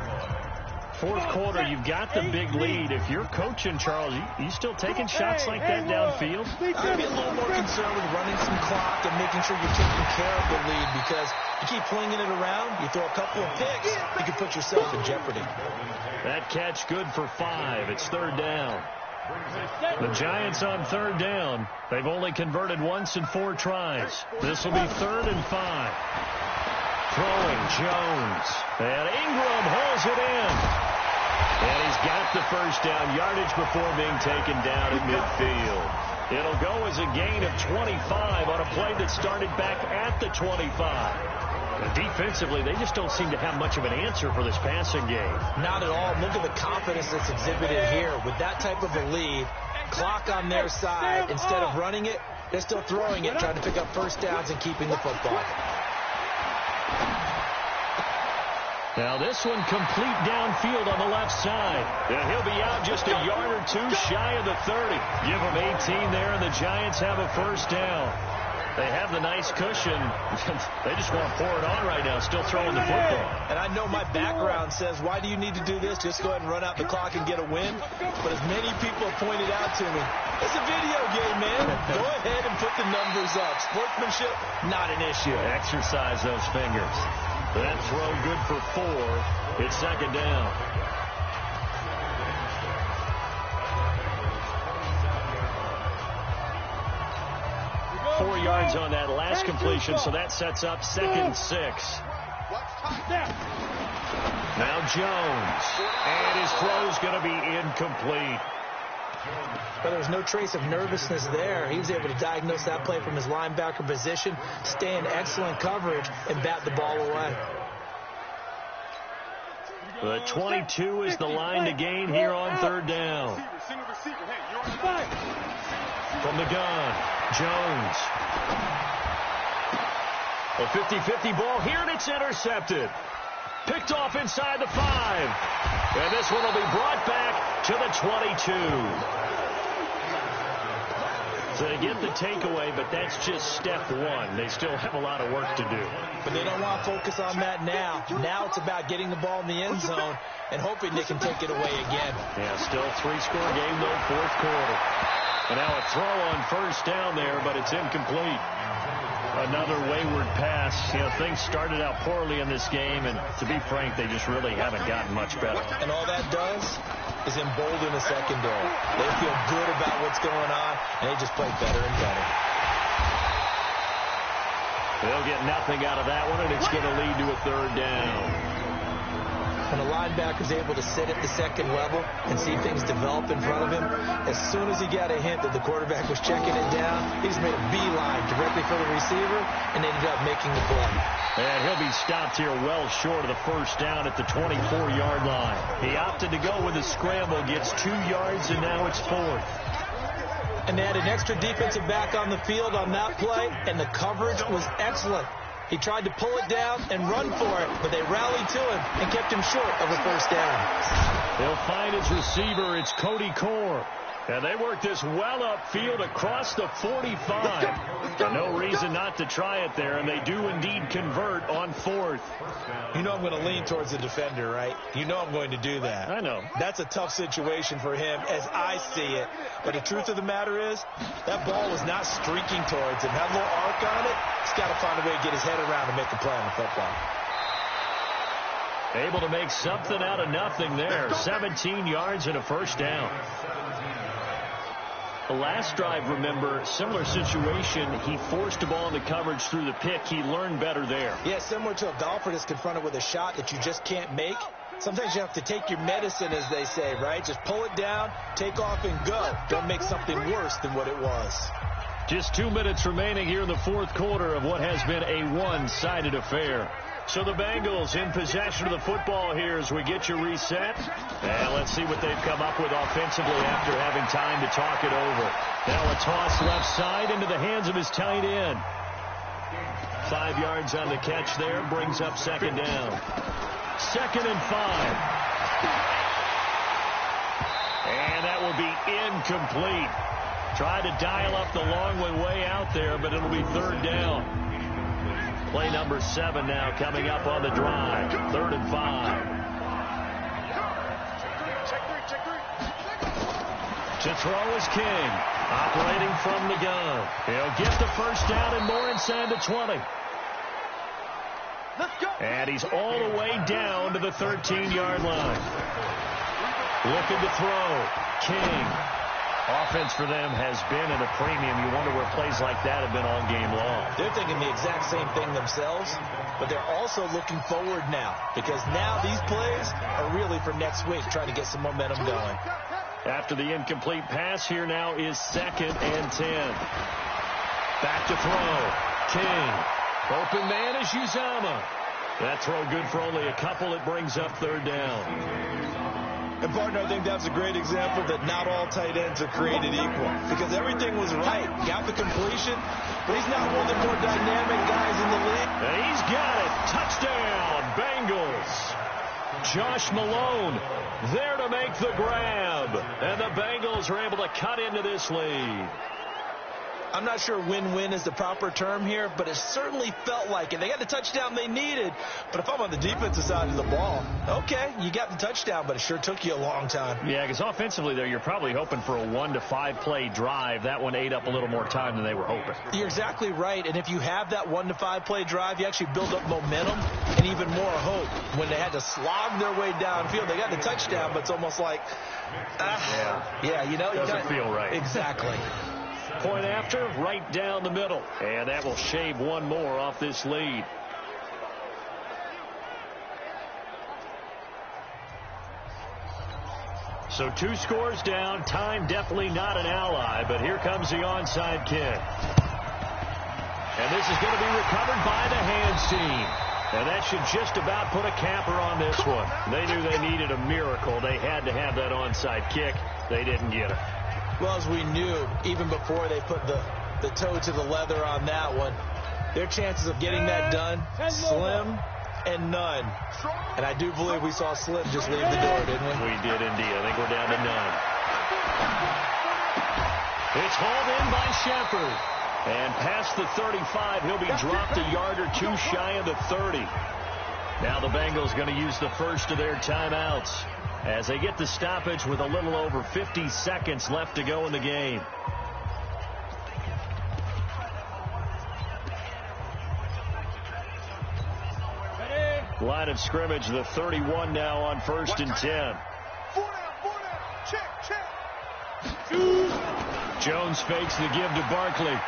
Fourth quarter, you've got the big lead. If you're coaching, Charles, you still taking shots like that downfield? I'd be a little more concerned with running some clock and making sure you're taking care of the lead, because you keep flinging it around, you throw a couple of picks, you can put yourself in jeopardy. That catch good for 5. It's third down. The Giants on third down. They've only converted once in 4 tries. This will be 3rd and 5. Throwing Jones. And Ingram hauls it in. And he's got the first down yardage before being taken down at midfield. It'll go as a gain of 25 on a play that started back at the 25. And defensively, they just don't seem to have much of an answer for this passing game. Not at all. Look at the confidence that's exhibited here. With that type of a lead, clock on their side, instead of running it, they're still throwing it, trying to pick up first downs and keeping the football. Now this one complete downfield on the left side. And he'll be out just a yard or 2 shy of the 30. Give him 18 there, and the Giants have a first down. They have the nice cushion. They just want to pour it on right now, still throwing the football. And I know my background says, why do you need to do this? Just go ahead and run out the clock and get a win. But as many people have pointed out to me, it's a video game, man. Go ahead and put the numbers up. Sportsmanship, not an issue. Exercise those fingers. That throw good for 4. It's second down. Four yards on that last completion, so that sets up 2nd and 6. Now Jones, and his throw's going to be incomplete. But there was no trace of nervousness there. He was able to diagnose that play from his linebacker position, stay in excellent coverage, and bat the ball away. The 22 is the line to gain here on third down. From the gun, Jones. A 50-50 ball here, and it's intercepted. Picked off inside the 5. And this one will be brought back to the 22. So they get the takeaway, but that's just step 1. They still have a lot of work to do. But they don't want to focus on that now. Now it's about getting the ball in the end zone and hoping they can take it away again. Yeah, still 3-score game, though, fourth quarter. And now a throw on first down there, but it's incomplete. Another wayward pass. You know, things started out poorly in this game, and to be frank, they just really haven't gotten much better. And all that does is embolden the secondary. They feel good about what's going on, and they just play better and better. They'll get nothing out of that one, and it's going to lead to a third down. When a linebacker's able to sit at the second level and see things develop in front of him, as soon as he got a hint that the quarterback was checking it down, he just made a beeline directly for the receiver and ended up making the play. And he'll be stopped here well short of the first down at the 24-yard line. He opted to go with a scramble, gets 2 yards, and now it's 4th. And they had an extra defensive back on the field on that play, and the coverage was excellent. He tried to pull it down and run for it, but they rallied to him and kept him short of a first down. He'll find his receiver. It's Cody Core. And they work this well upfield across the 45. No reason not to try it there, and they do indeed convert on 4th. You know I'm going to lean towards the defender, right? You know I'm going to do that. I know. That's a tough situation for him as I see it. But the truth of the matter is, that ball was not streaking towards him. Had a little arc on it. He's got to find a way to get his head around and make a play on the football. Able to make something out of nothing there. 17 yards and a first down. The last drive, remember, similar situation. He forced the ball into coverage through the pick. He learned better there. Yeah, similar to a golfer that's confronted with a shot that you just can't make. Sometimes you have to take your medicine, as they say, right? Just pull it down, take off, and go. Don't make something worse than what it was. Just 2 minutes remaining here in the fourth quarter of what has been a one-sided affair. So the Bengals in possession of the football here as we get you reset. And let's see what they've come up with offensively after having time to talk it over. Now a toss left side into the hands of his tight end. 5 yards on the catch there, brings up second down. 2nd and 5. And that will be incomplete. Tried to dial up the long way out there, but it'll be third down. Play number 7 now coming up on the drive. 3rd and 5. To throw is King, operating from the gun. He'll get the first down and more inside the 20. Let's go. And he's all the way down to the 13-yard line. Looking to throw. King. Offense for them has been at a premium. You wonder where plays like that have been all game long. They're thinking the exact same thing themselves, but they're also looking forward now because now these plays are really for next week, trying to get some momentum going. After the incomplete pass, here now is 2nd and 10. Back to throw. King. Open man is Uzama. That throw good for only a couple. It brings up 3rd down. And, partner, I think that's a great example that not all tight ends are created equal because everything was right. Got the completion, but he's not one of the more dynamic guys in the league. And he's got it. Touchdown, Bengals. Josh Malone there to make the grab. And the Bengals are able to cut into this lead. I'm not sure win-win is the proper term here, but it certainly felt like it. They got the touchdown they needed, but if I'm on the defensive side of the ball, okay, you got the touchdown, but it sure took you a long time. Yeah, because offensively there, you're probably hoping for a 1 to 5 play drive. That one ate up a little more time than they were hoping. You're exactly right, and if you have that 1 to 5 play drive, you actually build up momentum and even more hope. When they had to slog their way downfield, they got the touchdown, but it's almost like, you know, doesn't feel right. Exactly. Point after, right down the middle. And that will shave one more off this lead. So 2 scores down. Time definitely not an ally, but here comes the onside kick. And this is going to be recovered by the hands team. And that should just about put a capper on this one. They knew they needed a miracle. They had to have that onside kick. They didn't get it. Well, as we knew, even before they put the toe to the leather on that one, their chances of getting that done, slim and none. And I do believe we saw Slim just leave the door, didn't we? We did indeed. I think we're down to none. It's hauled in by Shepard. And past the 35, he'll be dropped a yard or 2 shy of the 30. Now the Bengals going to use the first of their timeouts as they get the stoppage with a little over 50 seconds left to go in the game. Line of scrimmage, the 31 now on 1st and 10. Jones fakes the give to Barkley.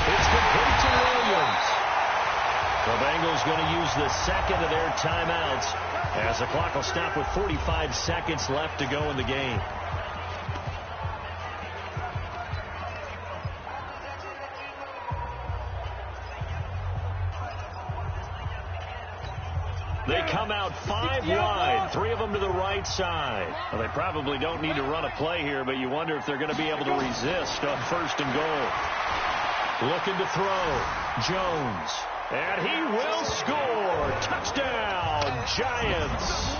It's complete to Williams. The Bengals going to use the second of their timeouts as the clock will stop with 45 seconds left to go in the game. They come out 5 wide, 3 of them to the right side. Well, they probably don't need to run a play here, but you wonder if they're going to be able to resist on 1st and goal. Looking to throw. Jones. And he will score. Touchdown, Giants.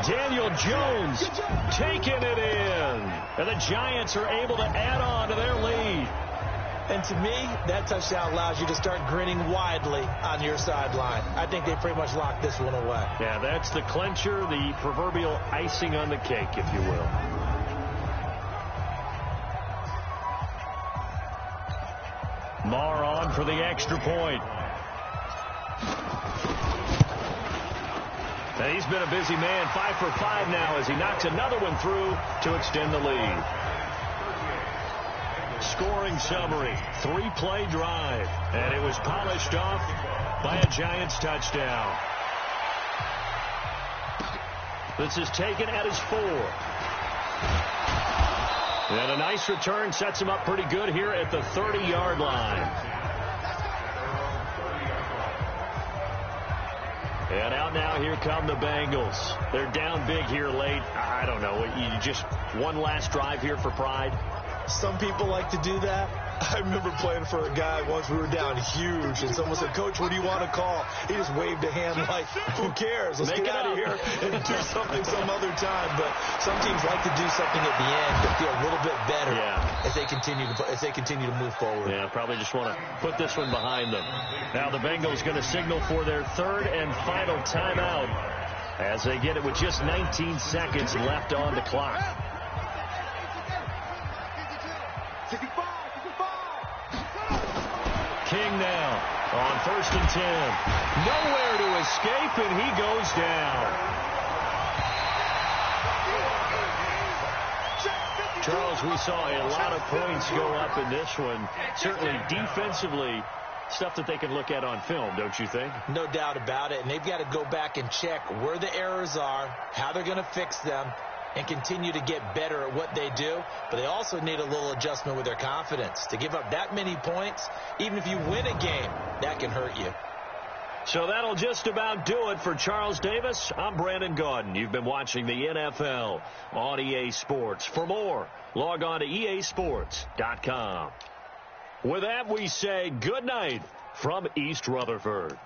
Daniel Jones taking it in. And the Giants are able to add on to their lead. And to me, that touchdown allows you to start grinning widely on your sideline. I think they pretty much locked this one away. Yeah, that's the clincher, the proverbial icing on the cake, if you will. Marr on for the extra point. And he's been a busy man, 5 for 5 now as he knocks another one through to extend the lead. Scoring summary, 3-play drive, and it was polished off by a Giants touchdown. This is taken at his 4. And a nice return sets him up pretty good here at the 30-yard line. And out now, here come the Bengals. They're down big here late. I don't know, you just one last drive here for pride. Some people like to do that. I remember playing for a guy once. We were down huge, and someone said, "Coach, what do you want to call?" He just waved a hand like, "Who cares? Let's get out of here and do something some other time." But some teams like to do something at the end to feel a little bit better as they continue to move forward. Yeah, probably just want to put this one behind them. Now the Bengals going to signal for their 3rd and final timeout as they get it with just 19 seconds left on the clock. King now on 1st and 10. Nowhere to escape, and he goes down. Charles, we saw a lot of points go up in this one. Certainly defensively, stuff that they can look at on film, don't you think? No doubt about it. And they've got to go back and check where the errors are, how they're going to fix them, and continue to get better at what they do. But they also need a little adjustment with their confidence. To give up that many points, even if you win a game, that can hurt you. So that'll just about do it for Charles Davis. I'm Brandon Gaudin. You've been watching the NFL on EA Sports. For more, log on to easports.com. With that, we say good night from East Rutherford.